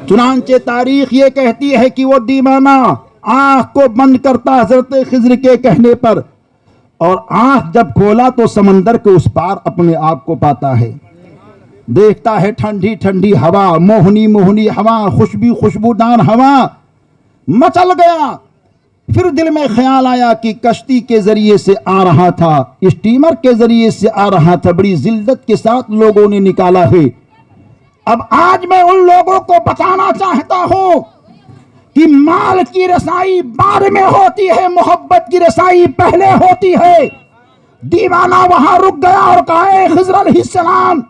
چنانچہ تاریخ یہ کہتی ہے کہ وہ دیوانہ آنکھ کو بند کرتا حضرت خضر کے کہنے پر، اور آنکھ جب کھولا تو سمندر کے اس پار اپنے آپ کو پاتا ہے، دیکھتا ہے ٹھنڈی ٹھنڈی ہوا، موہنی موہنی ہوا، خوشبودار ہوا، مچل گیا۔ پھر دل میں خیال آیا کہ کشتی کے ذریعے سے آ رہا تھا، اسٹیمر کے ذریعے سے آ رہا تھا، بڑی ذلت کے ساتھ لوگوں نے نکالا ہے۔ اب آج میں ان لوگوں کو بتانا چاہتا ہوں کہ مال کی رسائی بعد میں ہوتی ہے، محبت کی رسائی پہلے ہوتی ہے۔ دیوانہ وہاں رک گیا اور کہا اے خضر علیہ السلام،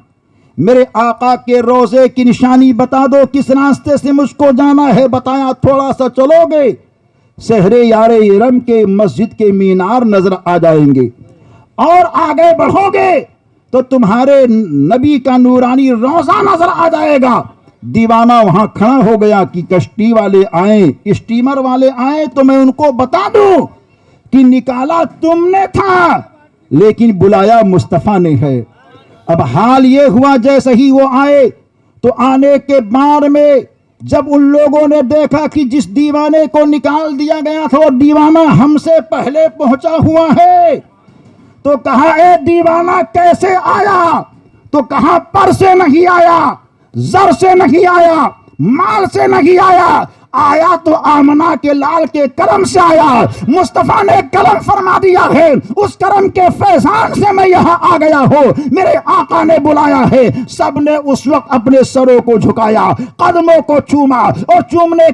میرے آقا کے روزے کی نشانی بتا دو، کس راستے سے مجھ کو جانا ہے۔ بتایا تھوڑا سا چلو گے، سہرے یار ارم کے مسجد کے مینار نظر آ جائیں گے، اور آگے بڑھو گے تو تمہارے نبی کا نورانی روزہ نظر آ جائے گا۔ دیوانہ وہاں کھڑا ہو گیا کہ کشتی والے آئیں، اسٹیمر والے آئیں تو میں ان کو بتا دوں کہ نکالا تم نے تھا لیکن بلایا مصطفیٰ نے ہے۔ اب حال یہ ہوا جیسے ہی وہ آئے تو آنے کے بعد میں جب ان لوگوں نے دیکھا کہ جس دیوانے کو نکال دیا گیا تھا وہ دیوانہ ہم سے پہلے پہنچا ہوا ہے، تو کہا اے دیوانہ کیسے آیا؟ تو کہا پر سے نہیں آیا، زر سے نہیں آیا، مال سے نہیں آیا، آیا تو آمنہ کے لال کے کرم سے آیا۔ مصطفیٰ نے کرم فرما دیا ہے، اس کرم کے فیضان سے میں یہاں آ گیا ہوں، میرے آقا نے بلایا ہے۔ سب نے اس وقت اپنے سروں کو جھکایا، قدموں کو چوما، اور چومنے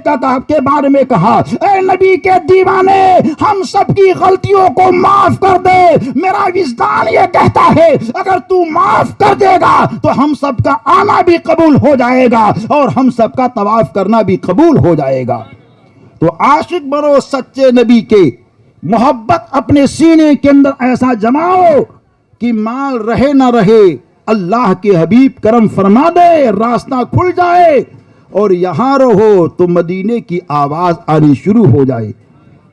کے بارے میں کہا اے نبی کے دیوانے ہم سب کی غلطیوں کو معاف کر دے، میرا وجدان یہ کہتا ہے اگر تو معاف کر دے گا تو ہم سب کا آنا بھی قبول ہو جائے گا اور ہم سب کا طواف کرنا بھی قبول ہو جائے گا۔ تو عاشق بنو سچے نبی کے، محبت اپنے سینے کے اندر ایسا جماؤ کہ مال رہے نہ رہے، اللہ کے حبیب کرم فرما دے، راستہ کھل جائے، اور یہاں رہو تو مدینے کی آواز آنی شروع ہو جائے۔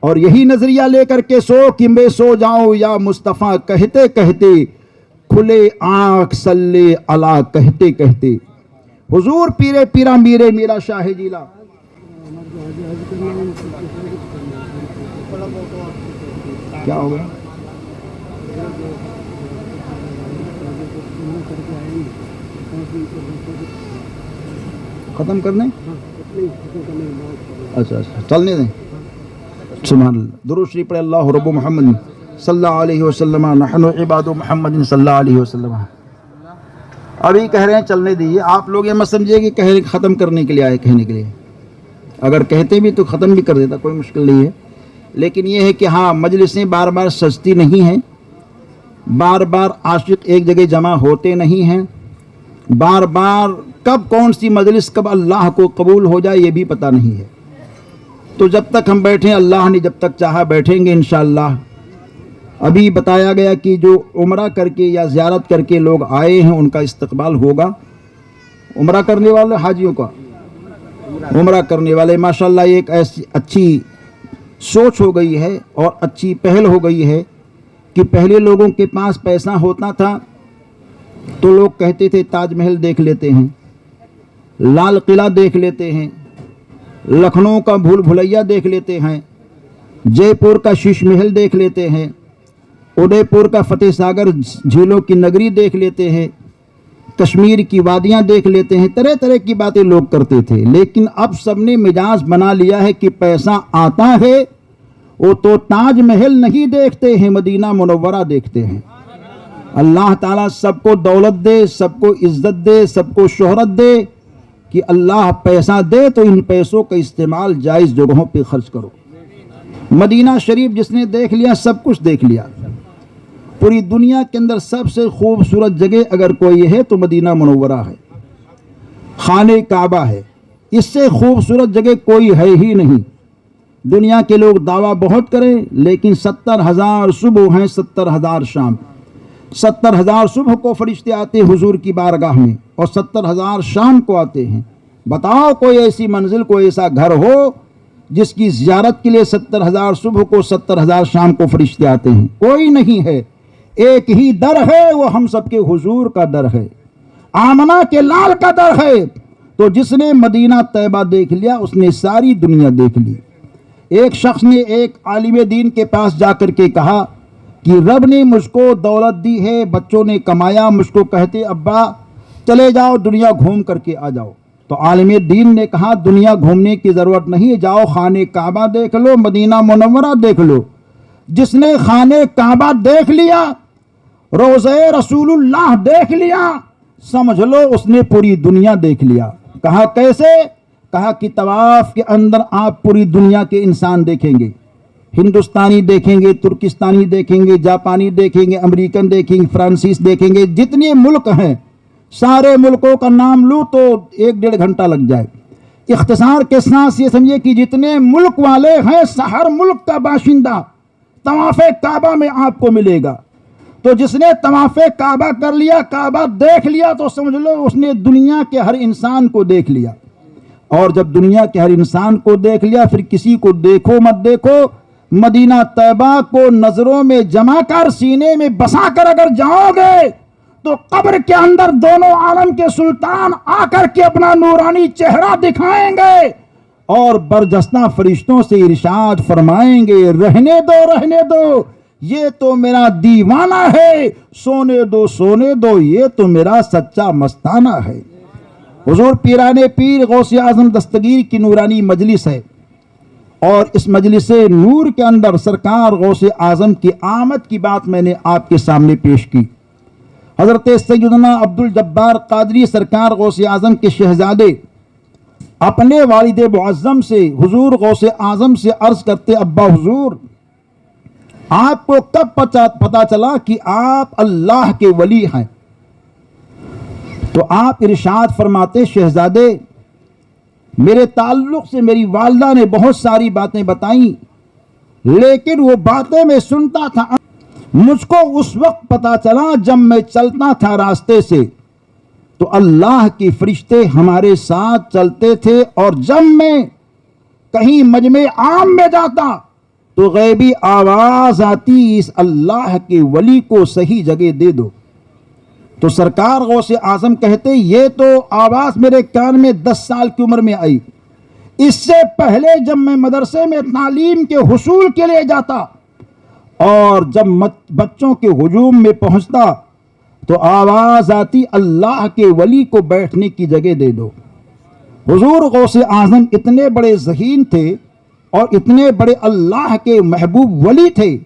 اور یہی نظریہ لے کر کے سو کہ میں سو جاؤں یا مصطفیٰ کہتے کہتے، کھلے آنکھ صلی علی کہتے کہتے، حضور پیرے پیرا میرے میرا شاہ جیلا۔ کیا ہو گیا؟ ختم کرنے؟ اچھا چلنے دیں۔ سبحان اللہ، درود شریف پڑھے، اللہ رب محمد صلی اللہ علیہ وسلم، نحن عباد محمد صلی اللہ علیہ وسلم۔ ابھی کہہ رہے ہیں چلنے دیجیے، آپ لوگ یہ مت سمجھیے کہ کہہ ختم کرنے کے لیے آئے، کہنے کے لیے، اگر کہتے بھی تو ختم بھی کر دیتا، کوئی مشکل نہیں ہے، لیکن یہ ہے کہ ہاں مجلسیں بار بار سجتی نہیں ہیں، بار بار عاشق ایک جگہ جمع ہوتے نہیں ہیں، بار بار کب کون سی مجلس کب اللہ کو قبول ہو جائے یہ بھی پتہ نہیں ہے۔ تو جب تک ہم بیٹھیں، اللہ نے جب تک چاہا بیٹھیں گے انشاءاللہ۔ ابھی بتایا گیا کہ جو عمرہ کر کے یا زیارت کر کے لوگ آئے ہیں ان کا استقبال ہوگا، عمرہ کرنے والے حاجیوں کا، عمرہ کرنے والے ماشاءاللہ ایک ایسی اچھی سوچ ہو گئی ہے اور اچھی پہل ہو گئی ہے کہ پہلے لوگوں کے پاس پیسہ ہوتا تھا تو لوگ کہتے تھے تاج محل دیکھ لیتے ہیں، لال قلعہ دیکھ لیتے ہیں، لکھنؤ کا بھول بھلیا دیکھ لیتے ہیں، جے پور کا شیش محل دیکھ لیتے ہیں، اودے پور کا فتح ساگر جھیلوں کی نگری دیکھ لیتے ہیں، کشمیر کی وادیاں دیکھ لیتے ہیں، طرح طرح کی باتیں لوگ کرتے تھے۔ لیکن اب سب نے مزاج بنا لیا ہے کہ پیسہ آتا ہے وہ تو تاج محل نہیں دیکھتے ہیں، مدینہ منورہ دیکھتے ہیں۔ اللہ تعالیٰ سب کو دولت دے، سب کو عزت دے، سب کو شہرت دے، کہ اللہ پیسہ دے تو ان پیسوں کا استعمال جائز جگہوں پہ خرچ کرو۔ مدینہ شریف جس نے دیکھ لیا سب کچھ دیکھ لیا. پوری دنیا کے اندر سب سے خوبصورت جگہ اگر کوئی ہے تو مدینہ منورہ ہے، خانہ کعبہ ہے. اس سے خوبصورت جگہ کوئی ہے ہی نہیں. دنیا کے لوگ دعویٰ بہت کریں لیکن 70,000 صبح ہیں، 70,000 شام. 70,000 صبح کو فرشتے آتے ہیں حضور کی بارگاہ میں اور 70,000 شام کو آتے ہیں. بتاؤ کوئی ایسی منزل، کوئی ایسا گھر ہو جس کی زیارت کے لیے 70,000 صبح کو 70,000 شام کو فرشتے آتے ہیں؟ کوئی نہیں ہے. ایک ہی در ہے، وہ ہم سب کے حضور کا در ہے، آمنہ کے لال کا در ہے. تو جس نے مدینہ طیبہ دیکھ لیا اس نے ساری دنیا دیکھ لی. ایک شخص نے ایک عالم دین کے پاس جا کر کے کہا کہ رب نے مجھ کو دولت دی ہے، بچوں نے کمایا، مجھ کو کہتے ابا چلے جاؤ دنیا گھوم کر کے آ جاؤ. تو عالم دین نے کہا دنیا گھومنے کی ضرورت نہیں، جاؤ خانہ کعبہ دیکھ لو، مدینہ منورہ دیکھ لو. جس نے خانہ کعبہ دیکھ لیا، روضہ رسول اللہ دیکھ لیا، سمجھ لو اس نے پوری دنیا دیکھ لیا. کہا کیسے؟ کہا کہ طواف کے اندر آپ پوری دنیا کے انسان دیکھیں گے. ہندوستانی دیکھیں گے، ترکستانی دیکھیں گے، جاپانی دیکھیں گے، امریکن دیکھیں گے، فرانسیس دیکھیں گے. جتنے ملک ہیں سارے ملکوں کا نام لوں تو 1-1.5 گھنٹہ لگ جائے. اختصار کے ساتھ یہ سمجھے کہ جتنے ملک والے ہیں ہر ملک کا باشندہ طواف کعبہ میں آپ کو ملے گا. تو جس نے طواف کعبہ کر لیا، کعبہ دیکھ لیا، تو سمجھ لو اس نے دنیا کے ہر انسان کو دیکھ لیا. اور جب دنیا کے ہر انسان کو دیکھ لیا پھر کسی کو دیکھو مت دیکھو، مدینہ طیبہ کو نظروں میں جما کر سینے میں بسا کر اگر جاؤ گے تو قبر کے اندر دونوں عالم کے سلطان آ کر کے اپنا نورانی چہرہ دکھائیں گے اور برجستہ فرشتوں سے ارشاد فرمائیں گے رہنے دو رہنے دو، یہ تو میرا دیوانہ ہے، سونے دو سونے دو، یہ تو میرا سچا مستانہ ہے. حضور پیران پیر غوث اعظم دستگیر کی نورانی مجلس ہے اور اس مجلس نور کے اندر سرکار غوث اعظم کی آمد کی بات میں نے آپ کے سامنے پیش کی. حضرت سیدنا عبد الجبار قادری سرکار غوث اعظم کے شہزادے اپنے والد معظم سے حضور غوث اعظم سے عرض کرتے ابا حضور آپ کو کب پتا چلا کہ آپ اللہ کے ولی ہیں؟ تو آپ ارشاد فرماتے شہزادے میرے تعلق سے میری والدہ نے بہت ساری باتیں بتائیں لیکن وہ باتیں میں سنتا تھا، مجھ کو اس وقت پتا چلا جب میں چلتا تھا راستے سے تو اللہ کے فرشتے ہمارے ساتھ چلتے تھے، اور جب میں کہیں مجمع عام میں جاتا تو غیبی آواز آتی اس اللہ کے ولی کو صحیح جگہ دے دو. تو سرکار غوث اعظم کہتے یہ تو آواز میرے کان میں 10 سال کی عمر میں آئی. اس سے پہلے جب میں مدرسے میں تعلیم کے حصول کے لیے جاتا اور جب بچوں کے ہجوم میں پہنچتا تو آواز آتی اللہ کے ولی کو بیٹھنے کی جگہ دے دو. حضور غوث اعظم اتنے بڑے ذہین تھے اور اتنے بڑے اللہ کے محبوب ولی تھے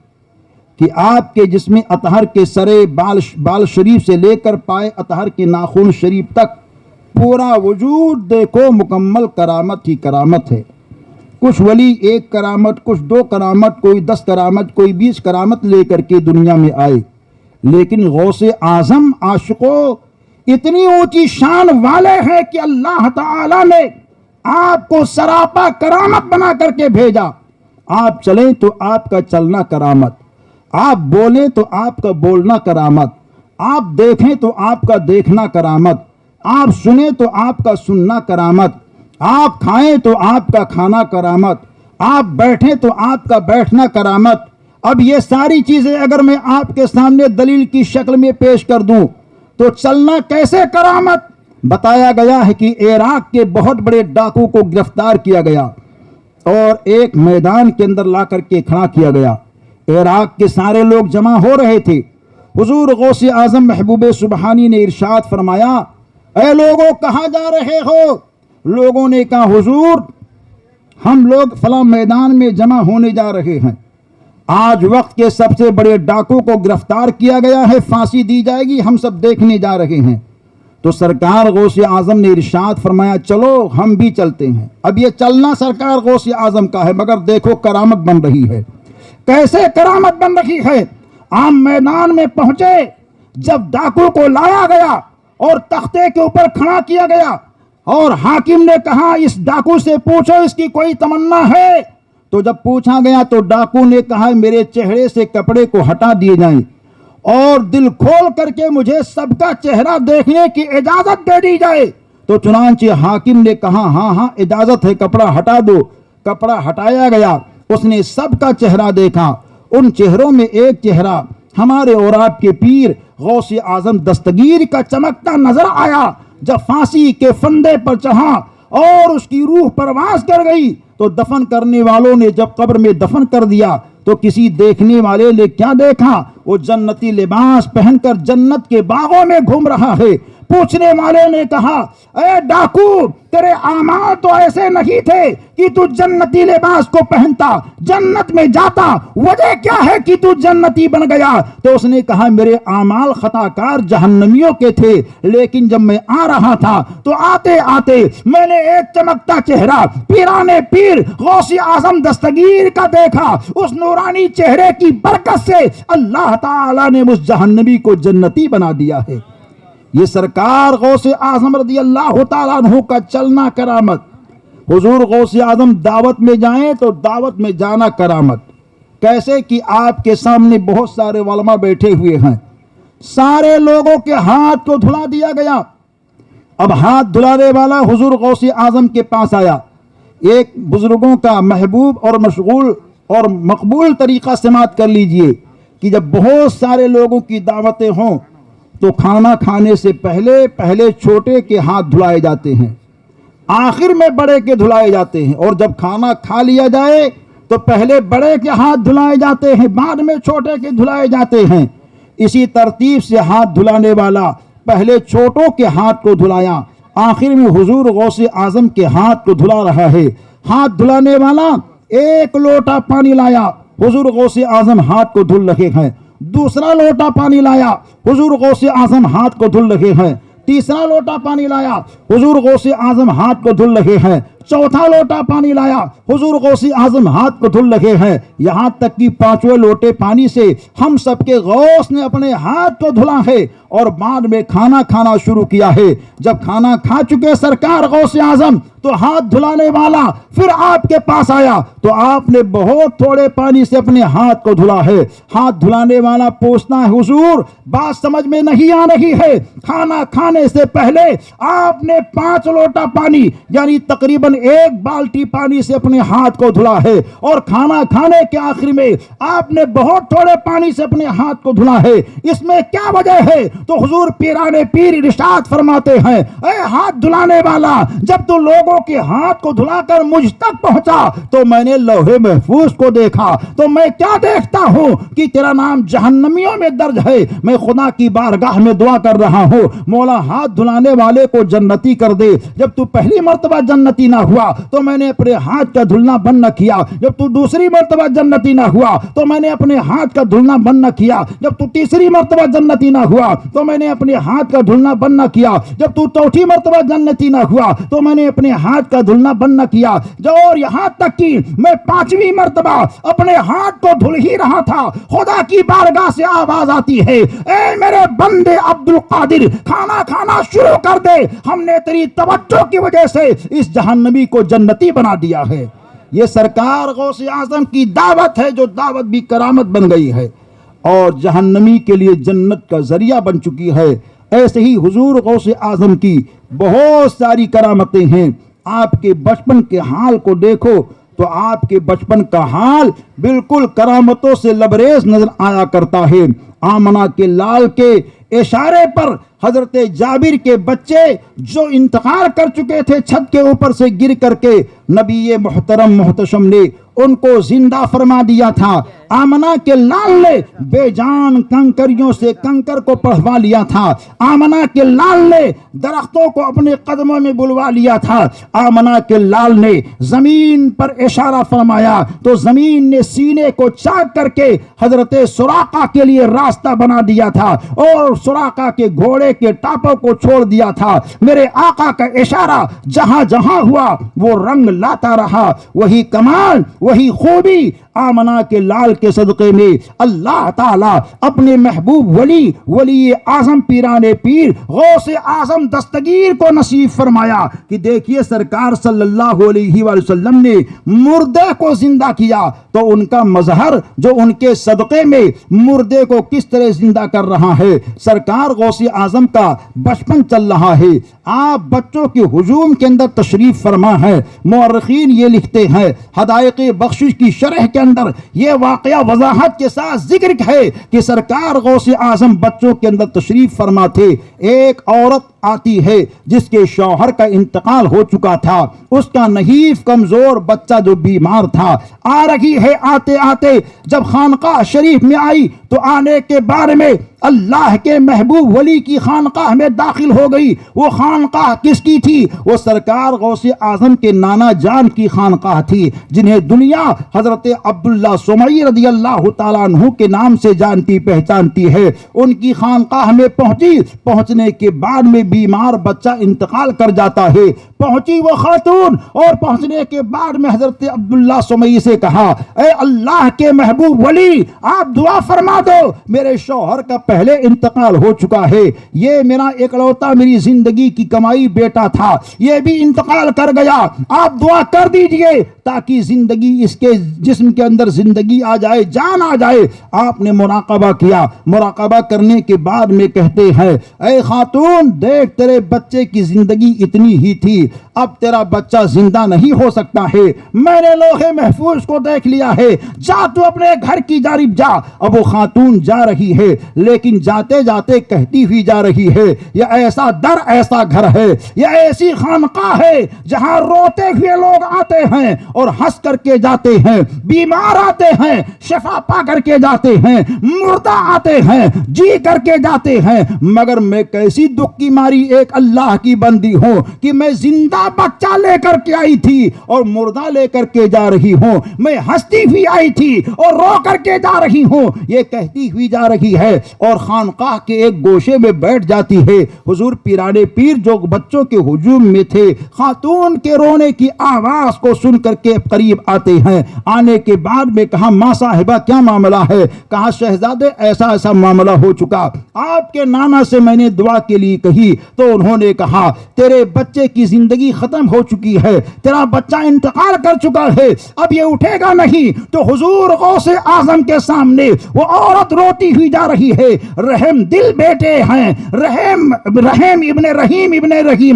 کہ آپ کے جسم اطہر کے سرے بال شریف سے لے کر پائے اطہر کے ناخن شریف تک پورا وجود دیکھو مکمل کرامت ہی کرامت ہے. کچھ ولی 1 کرامت، کچھ 2 کرامت، کوئی 10 کرامت، کوئی 20 کرامت لے کر کے دنیا میں آئے، لیکن غوث اعظم عاشقوں اتنی اونچی شان والے ہیں کہ اللہ تعالی نے آپ کو سراپا کرامت بنا کر کے بھیجا. آپ چلیں تو آپ کا چلنا کرامت، آپ بولیں تو آپ کا بولنا کرامت، آپ دیکھیں تو آپ کا دیکھنا کرامت، آپ سنیں تو آپ کا سننا کرامت، آپ کھائیں تو آپ کا کھانا کرامت، آپ بیٹھیں تو آپ کا بیٹھنا کرامت. اب یہ ساری چیزیں اگر میں آپ کے سامنے دلیل کی شکل میں پیش کر دوں تو چلنا کیسے کرامت؟ بتایا گیا ہے کہ عراق کے بہت بڑے ڈاکو کو گرفتار کیا گیا اور ایک میدان کے اندر لا کر کے کھڑا کیا گیا. عراق کے سارے لوگ جمع ہو رہے تھے. حضور غوث اعظم محبوب سبحانی نے ارشاد فرمایا اے لوگوں کہاں جا رہے ہو؟ لوگوں نے کہا حضور ہم لوگ فلاں میدان میں جمع ہونے جا رہے ہیں، آج وقت کے سب سے بڑے ڈاکو کو گرفتار کیا گیا ہے، پھانسی دی جائے گی، ہم سب دیکھنے جا رہے ہیں. تو سرکار غوث اعظم نے ارشاد فرمایا چلو ہم بھی چلتے ہیں. اب یہ چلنا سرکار غوث اعظم کا ہے، مگر دیکھو کرامت بن رہی ہے. کیسے کرامت بن رہی ہے؟ عام میدان میں پہنچے، جب ڈاکو کو لایا گیا اور تختے کے اوپر کھڑا کیا گیا اور حاکم نے کہا اس ڈاکو سے پوچھو اس کی کوئی تمنا ہے. تو جب پوچھا گیا تو ڈاکو نے کہا میرے چہرے سے کپڑے کو ہٹا دیے جائیں اور دل کھول کر کے مجھے سب کا چہرہ دیکھنے کی اجازت دے دی جائے. تو چنانچہ حاکم نے کہا ہاں اجازت ہے، کپڑا ہٹا دو. کپڑا ہٹایا گیا، اس نے سب کا چہرہ دیکھا. ان چہروں میں ایک چہرہ ہمارے اور آپ کے پیر غوث اعظم دستگیر کا چمکتا نظر آیا. جب پھانسی کے فندے پر چڑھا اور اس کی روح پرواز کر گئی تو دفن کرنے والوں نے جب قبر میں دفن کر دیا تو کسی دیکھنے والے نے کیا دیکھا؟ وہ جنتی لباس پہن کر جنت کے باغوں میں گھوم رہا ہے. پوچھنے والے نے کہا اے ڈاکو، تیرے اعمال تو ایسے نہیں تھے کہ تو جنتی لباس کو پہنتا، جنت میں جاتا، وجہ کیا ہے کہ تو جنتی بن گیا؟ تو اس نے کہا میرے اعمال خطا کار جہنمیوں کے تھے، لیکن جب میں آ رہا تھا تو آتے آتے میں نے ایک چمکتا چہرہ پیرانے پیر غوث اعظم دستگیر کا دیکھا. اس نورانی چہرے کی برکت سے اللہ تعالی نے اس جہنمی کو جنتی بنا دیا ہے. یہ سرکار غوث اعظم رضی اللہ تعالیٰ عنہ کا چلنا کرامت. حضور غوث اعظم دعوت میں جائیں تو دعوت میں جانا کرامت. کیسے کہ آپ کے سامنے بہت سارے علماء بیٹھے ہوئے ہیں، سارے لوگوں کے ہاتھ کو دھلا دیا گیا. اب ہاتھ دھلانے والا حضور غوث اعظم کے پاس آیا. ایک بزرگوں کا محبوب اور مشغول اور مقبول طریقہ سماعت کر لیجئے کہ جب بہت سارے لوگوں کی دعوتیں ہوں تو کھانا کھانے سے پہلے چھوٹے کے ہاتھ دھلائے جاتے ہیں، آخر میں بڑے کے دھلائے جاتے ہیں، اور جب کھانا کھا لیا جائے تو پہلے بڑے کے ہاتھ دھلائے جاتے ہیں، بعد میں چھوٹے کے دھلائے جاتے ہیں. اسی ترتیب سے ہاتھ دھلانے والا پہلے چھوٹوں کے ہاتھ کو دھلایا، آخر میں حضور غوث اعظم کے ہاتھ کو دھلا رہا ہے. ہاتھ دھلانے والا ایک لوٹا پانی لایا، حضور غوث اعظم ہاتھ کو دھل رہے ہیں. دوسرا لوٹا پانی لایا، حضور غوث اعظم ہاتھ کو دھل رہے ہیں. تیسرا لوٹا پانی لایا، حضور غوث اعظم ہاتھ کو دھل رہے ہیں. چوتھا لوٹا پانی لایا، حضور غوث اعظم ہاتھ کو دھل رہے ہیں. یہاں تک کہ پانچویں لوٹے پانی سے ہم سب کے غوث نے اپنے ہاتھ کو دھلا ہے اور بعد میں کھانا کھانا شروع کیا ہے. جب کھانا کھا چکے سرکار غوث اعظم تو ہاتھ دھلانے والا پھر آپ کے پاس آیا تو آپ نے بہت تھوڑے پانی سے اپنے ہاتھ کو دھلا ہے. ہاتھ دھلانے والا پوچھتا ہے حضور بات سمجھ میں نہیں آ رہی ہے، کھانا کھانے سے پہلے آپ نے 5 لوٹا پانی یعنی تقریباً 1 بالٹی پانی سے اپنے ہاتھ کو دھلا ہے، اور کھانا کھانے کے آخر میں آپ نے بہت تھوڑے پانی سے اپنے ہاتھ کو دھلا ہے، اس میں کیا وجہ ہے؟ تو حضور پیرانے پیر ارشاد فرماتے ہیں اے ہاتھ دھلانے والا، جب تو لوگوں کے ہاتھ کو دھلا کر مجھ تک پہنچا تو میں نے لوح محفوظ کو دیکھا تو میں کیا دیکھتا ہوں کہ تیرا نام جہنمیوں میں درج ہے. میں خدا کی بارگاہ میں دعا کر رہا ہوں مولا ہاتھ دھلانے والے کو جنتی کر دے. جب تو پہلی مرتبہ جنتی نہ ہوا تو میں نے اپنے ہاتھ کا دھلنا بند نہ کیا، جب تو دوسری مرتبہ جنتی نہ ہوا تو میں نے اپنے ہاتھ کا دھلنا بند نہ کیا، جب تو تیسری مرتبہ جنتی نہ ہوا تو میں نے اپنے ہاتھ کا دھلنا بند نہ کیا، جب تو چوتھی مرتبہ جنتی نہ ہوا تو میں نے اپنے ہاتھ کا دھلنا بند نہ کیا، اور یہاں تک کہ میں 5ویں مرتبہ اپنے ہاتھ کو دھل ہی رہا تھا خدا کی بارگاہ سے آواز آتی ہے اے میرے بندے عبد القادر کھانا کھانا شروع کر دے، ہم نے تیری توجہ کی وجہ سے اس جہنمی کو جنتی بنا دیا ہے. یہ سرکار غوث اعظم کی دعوت ہے جو دعوت بھی کرامت بن گئی ہے اور جہنمی کے لیے جنت کا ذریعہ بن چکی ہے. ایسے ہی حضور غوث اعظم کی بہت ساری کرامتیں ہیں. آپ کے بچپن کے حال کو دیکھو تو آپ کے بچپن کا حال بالکل کرامتوں سے لبریز نظر آیا کرتا ہے. آمنہ کے لال کے اشارے پر حضرت جابر کے بچے جو انتقال کر چکے تھے چھت کے اوپر سے گر کر کے نبی محترم محتشم نے ان کو زندہ فرما دیا تھا. آمنہ کے لال نے بے جان کنکریوں سے کنکر کو پڑھوا لیا تھا، آمنہ کے لال نے درختوں کو اپنے قدموں میں بلوا لیا تھا، آمنہ کے لال نے زمین پر اشارہ فرمایا تو زمین نے سینے کو چاک کر کے حضرت سراقہ کے لیے راستہ بنا دیا تھا اور سراقہ کے گھوڑے کے ٹاپوں کو چھوڑ دیا تھا۔ میرے آقا کا اشارہ جہاں جہاں ہوا وہ رنگ لاتا رہا، وہی کمال، وہی خوبی آمنہ کے لال کے صدقے میں اللہ تعالیٰ اپنے محبوب ولی اعظم پیران پیر غوث اعظم دستگیر کو نصیب فرمایا کہ دیکھیے سرکار صلی اللہ علیہ وآلہ وسلم نے مردے کو زندہ کیا تو ان کا مظہر جو ان کے صدقے میں مردے کو کس طرح زندہ کر رہا ہے۔ سرکار غوث اعظم کا بچپن چل رہا ہے، آپ بچوں کے ہجوم کے اندر تشریف فرما ہے۔ مورخین یہ لکھتے ہیں حدائق بخشش کی شرح کے اندر یہ واقعہ وضاحت کے ساتھ ذکر ہے کہ سرکار غوث اعظم بچوں کے اندر تشریف فرما تھے، ایک عورت آتی ہے جس کے شوہر کا انتقال ہو چکا تھا، اس کا نحیف کمزور بچہ جو بیمار تھا آ رہی ہے۔ آتے آتے جب خانقاہ شریف میں آئی تو آنے کے بارے میں اللہ کے محبوب ولی کی خانقاہ میں داخل ہو گئی۔ وہ خانقاہ کس کی تھی؟ وہ سرکار غوث اعظم کے نانا جان کی خانقاہ تھی، جنہیں دنیا حضرت عبداللہ سمعی رضی اللہ تعالیٰ عنہ کے نام سے جانتی پہچانتی ہے۔ ان کی خانقاہ میں پہنچنے کے بعد میں بیمار بچہ انتقال کر جاتا ہے۔ پہنچی وہ خاتون اور پہنچنے کے بعد میں حضرت عبداللہ سمعی سے کہا، اے اللہ کے محبوب ولی آپ دعا فرما دو، میرے شوہر کا پہلے انتقال ہو چکا ہے، یہ میرا اکلوتا میری زندگی کی کمائی بیٹا تھا، یہ بھی انتقال کر گیا، آپ دعا کر دیجئے تاکہ زندگی اس کے جسم کے اندر زندگی آ جائے، جان آ جائے۔ آپ نے مراقبہ کیا، مراقبہ کرنے کے بعد میں کہتے ہیں، اے خاتون دیکھ تیرے بچے کی زندگی اتنی ہی تھی، اب تیرا بچہ زندہ نہیں ہو سکتا ہے، میں نے لوح محفوظ کو دیکھ لیا ہے، جا تو اپنے گھر کی جانب جا۔ اب وہ خاتون جا رہی ہے لیکن جاتے جاتے کہتی ہوئی جا رہی ہے، یہ ایسا در ایسا گھر ہے، یہ ایسی خانقاہ ہے جہاں روتے ہوئے لوگ آتے ہیں اور ہنس کر کے جاتے ہیں، بیمار آتے ہیں شفا پا کر کے جاتے ہیں، مردہ آتے ہیں جی کر کے جاتے ہیں، مگر میں کیسی دکھ کی ماری ایک اللہ کی بندی ہوں کہ میں زندہ بچہ لے کر کے آئی تھی اور مردہ لے کر کے جا رہی ہوں، میں ہنستی ہوئی آئی تھی اور رو کر کے جا رہی ہوں، یہ کہتی ہوئی جا رہی ہے اور خانقاہ کے ایک گوشے میں بیٹھ جاتی ہے۔ حضور پیرانے پیر جو بچوں کے ہجوم میں تھے خاتون کے رونے کی آواز کو سن کر کے قریب آتے ہیں، آنے کے بعد میں کہا ماں صاحبہ کیا معاملہ ہے؟ کہا شہزادے ایسا ایسا معاملہ ہو چکا، آپ کے نانا سے میں نے دعا کے لیے کہی تو انہوں نے کہا تیرے بچے کی زندگی ختم ہو چکی ہے، تیرا بچہ انتقال کر چکا ہے، اب یہ اٹھے گا نہیں۔ تو حضور غوث اعظم کے سامنے وہ عورت روتی ہوئی جا رہی ہے، رحم دل بیٹے ہیں، رحم ابن رحیم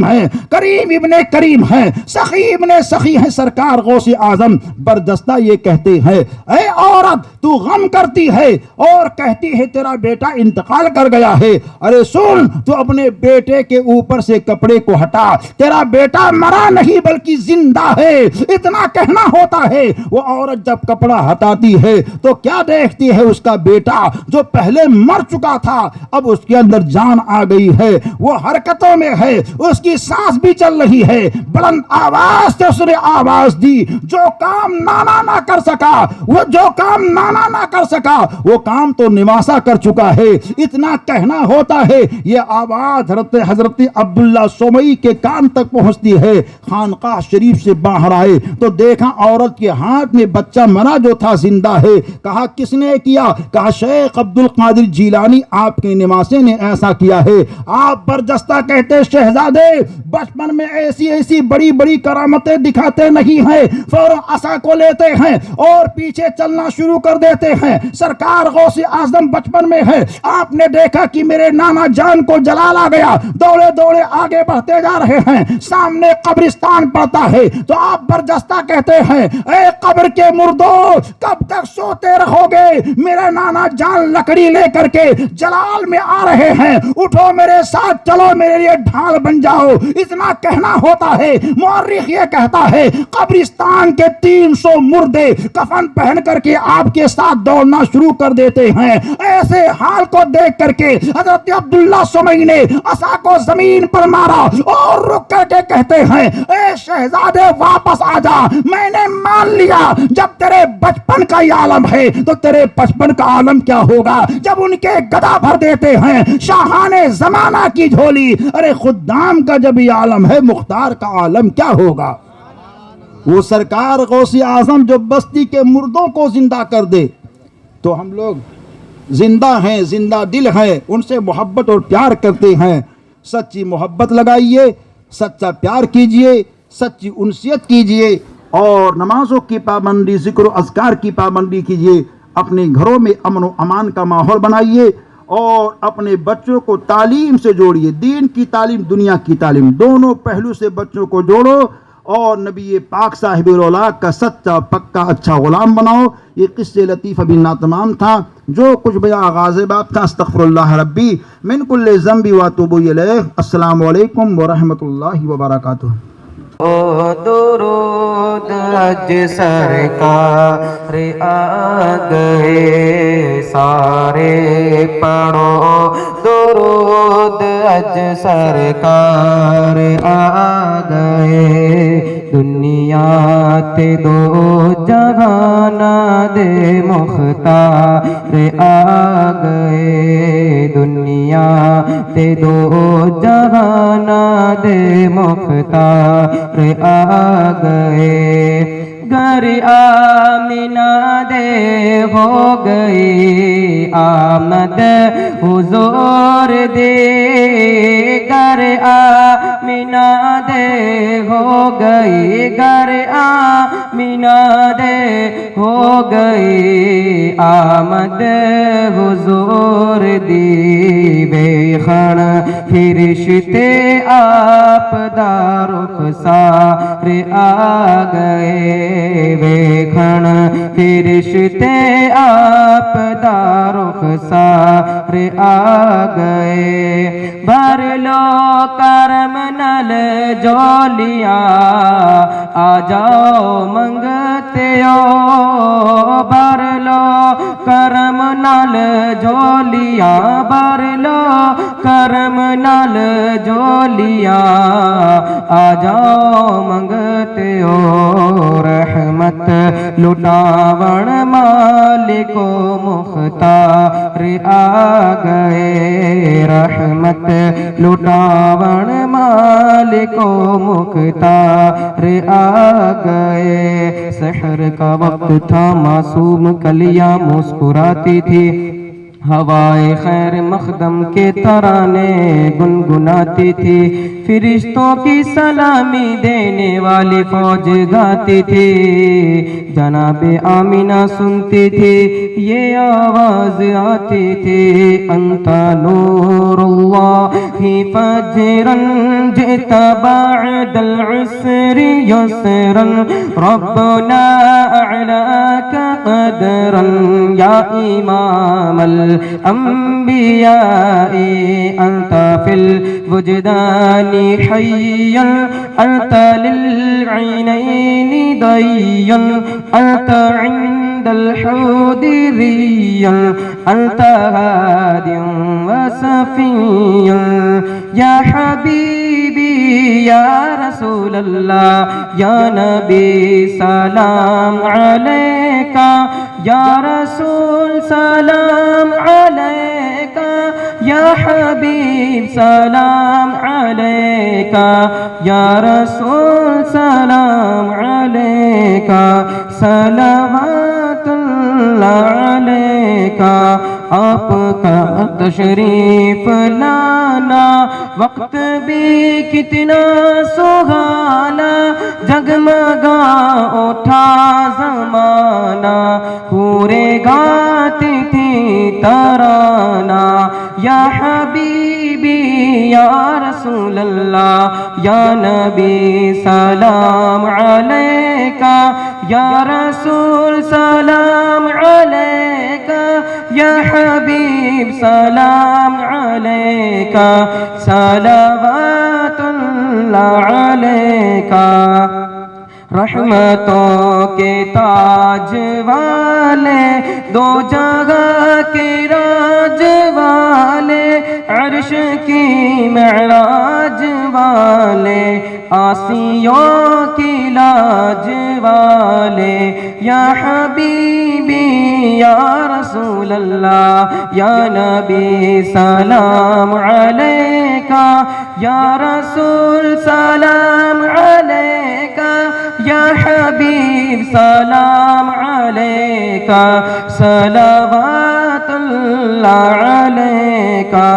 ہیں، کریم ابن کریم ہیں، سخی ابن سخی ہیں۔ سرکار غوث اعظم بردستہ یہ کہتے ہیں، اے عورت تو غم کرتی ہے اور کہتی ہے تیرا بیٹا انتقال کر گیا ہے، ارے سن تو اپنے بیٹے کے اوپر سے کپڑے کو ہٹا، تیرا بیٹا مرا نہیں بلکہ زندہ ہے، اتنا کہنا ہوتا ہے۔ وہ عورت جب کپڑا ہٹاتی ہے تو کیا دیکھتی ہے؟ اس کا بیٹا جو پہلے مر چکا تھا اب اس کے اندر جان آ گئی ہے، وہ حرکتوں میں ہے، اس کی سانس بھی چل رہی ہے، بلند آواز سے اس نے آواز دی، جو کام نانا نہ کر سکا وہ کام تو نواسا کر چکا ہے، اتنا کہنا ہوتا ہے۔ یہ آواز حضرت عبداللہ سمعی کے کان تک پہنچتی ہے۔ خانقاہ شریف سے باہر آئے تو دیکھا عورت کے ہاتھ میں بچہ مرا جو تھا زندہ ہے۔ کہا کس نے کیا؟ کہا شیخ عبد القادر جیلانی آپ کے نواسے نے ایسا کیا ہے۔ آپ برجستہ کہتے شہزادے بچپن میں ایسی بڑی بڑی کرامتیں دکھاتے نہیں ہیں، فوراً عصا کو لیتے ہیں اور پیچھے چلنا شروع کر دیتے ہیں۔ سرکار غوث اعظم بچپن میں ہے، آپ نے دیکھا کہ میرے نانا جان کو جلال آ گیا، دوڑے دوڑے آگے بڑھتے جا رہے ہیں، سامنے قبرستان پڑتا ہے تو آپ برجستہ کہتے ہیں اے قبر کے مردو کب تک سوتے رہو گے؟ میرے نانا جان لکڑی لے کر کے جلال میں آ رہے ہیں، اٹھو میرے ساتھ چلو، میرے لیے ڈھال بن جاؤ، اتنا کہنا ہوتا ہے۔ مورخ یہ کہتا ہے قبرستان پاکستان کے 300 مردے کفن پہن کر کے آپ کے ساتھ دوڑنا شروع کر دیتے ہیں. ایسے حال کو دیکھ کر کے حضرت عبداللہ سمیع نے عصا کو زمین پر مارا اور رک کر کے کہتے ہیں اے شہزادے واپس آ جا, میں نے مان لیا جب تیرے بچپن کا یہ عالم ہے تو تیرے بچپن کا عالم کیا ہوگا جب ان کے گدا بھر دیتے ہیں شاہان زمانہ کی جھولی. ارے خدام کا جب یہ عالم ہے مختار کا عالم کیا ہوگا. وہ سرکار غوث اعظم جو بستی کے مردوں کو زندہ کر دے تو ہم لوگ زندہ ہیں, زندہ دل ہیں, ان سے محبت اور پیار کرتے ہیں. سچی محبت لگائیے, سچا پیار کیجئے, سچی انسیت کیجئے اور نمازوں کی پابندی, ذکر و اذکار کی پابندی کیجئے. اپنے گھروں میں امن و امان کا ماحول بنائیے اور اپنے بچوں کو تعلیم سے جوڑیے. دین کی تعلیم, دنیا کی تعلیم, دونوں پہلو سے بچوں کو جوڑو اور نبی پاک صاحب الاولیاء کا سچا پکا اچھا غلام بناؤ. یہ قصے لطیفہ بن تمام تھا. جو کچھ بیان آغاز باب تھا. استغفر اللہ ربی من کل ذنب واتوب الیہ. السلام علیکم ورحمۃ اللہ وبرکاتہ. درود اج سرکار آ گئے سارے پڑھو درود اج سرکار آ گئے دنیا تے دو جہان دے مختار آ گئے دنیا تے دو جہان دے مختار آ گئے. گر آمنہ دے ہو گئی آمد حضور دے گر آمنہ دے ہو گئی گر آمنہ دے ہو گئی آمد حضور دی ویخن فرشتے آپ دا رخسار آ گئے ویکھن فرشتے آپ دا رخسار آ گئے. بھر لو کرم نل جولیاں آ جاؤ منگتے ہو بھر لو کرم نل جولیاں بھر لو کرم نل جولیاں آ جاؤ منگتے ہو. رحمت لٹاون مالک و مختار آ گئے رحمت لٹاون مالک و مختار آ گئے. سحر کا وقت تھا معصوم کلیاں مسکراتی تھی ہوائے خیر مخدم کے ترانے گنگناتی تھی فرشتوں کی سلامی دینے والی فوج گاتی تھی. جناب آمینہ سنتی تھی یہ آواز آتی تھی انت نور اللہ فجرا جئت بعد العسر یسرا ربنا اعلاک قدرا یا امام الانبیاء انت فی الوجدان حیا انت للعینین ضیا انت عند الحوض ریا انت ہاد وصفی یا حبیبی یا رسول اللہ یا نبی سلام علیکہ یا رسول سلام علیکہ یا حبیب سلام علیکہ یا رسول سلام علیکہ صلوات اللہ علیکہ. آپ کا تشریف لانا وقت بھی کتنا سہانا جگمگا اٹھا زمانہ پورے گاتی تھی ترانہ یا حبیبی یا رسول اللہ یا نبی سلام علیکہ یا رسول سلام علیکہ یا حبیب سلام علیکہ صلوات اللہ علیکہ. رحمتوں کے تاج والے، دو جگہ کے راج والے، عرش کی معراج والے، آسیوں کی لاج والے، یا حبیبی یا رسول اللہ، یا نبی سلام علیکہ، یا رسول سلام علیکہ، یا حبیب سلام علیکہ، صلوات اللہ علیکہ،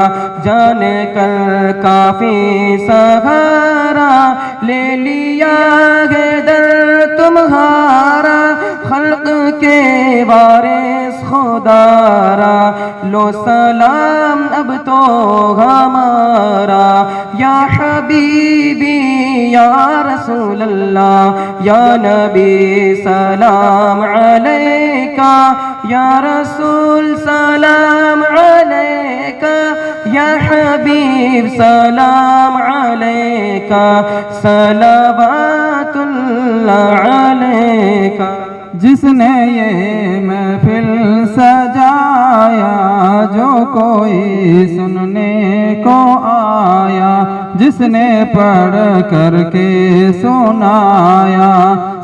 جان کر کافی سہارا لے لیا ہے در تمہارا، خلق کے وارث خدا را، لو سلام اب تو ہمارا، یا حبیبی یا رسول اللہ، یا نبی سلام علیکہ، یا رسول سلام علیکہ، یا حبیب سلام علیکہ، صلوات اللہ علیکہ۔ جس نے یہ محفل سجایا، جو کوئی سننے کو آیا، جس نے پڑھ کر کے سنایا،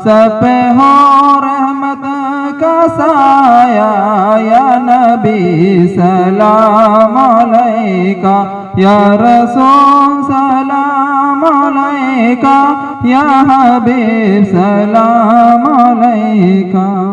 سب پہ ہو رحمت کا سایہ، یا نبی سلام علیکہ، یا رسول سلام علیکہ، یا حبیب سلام علیکہ۔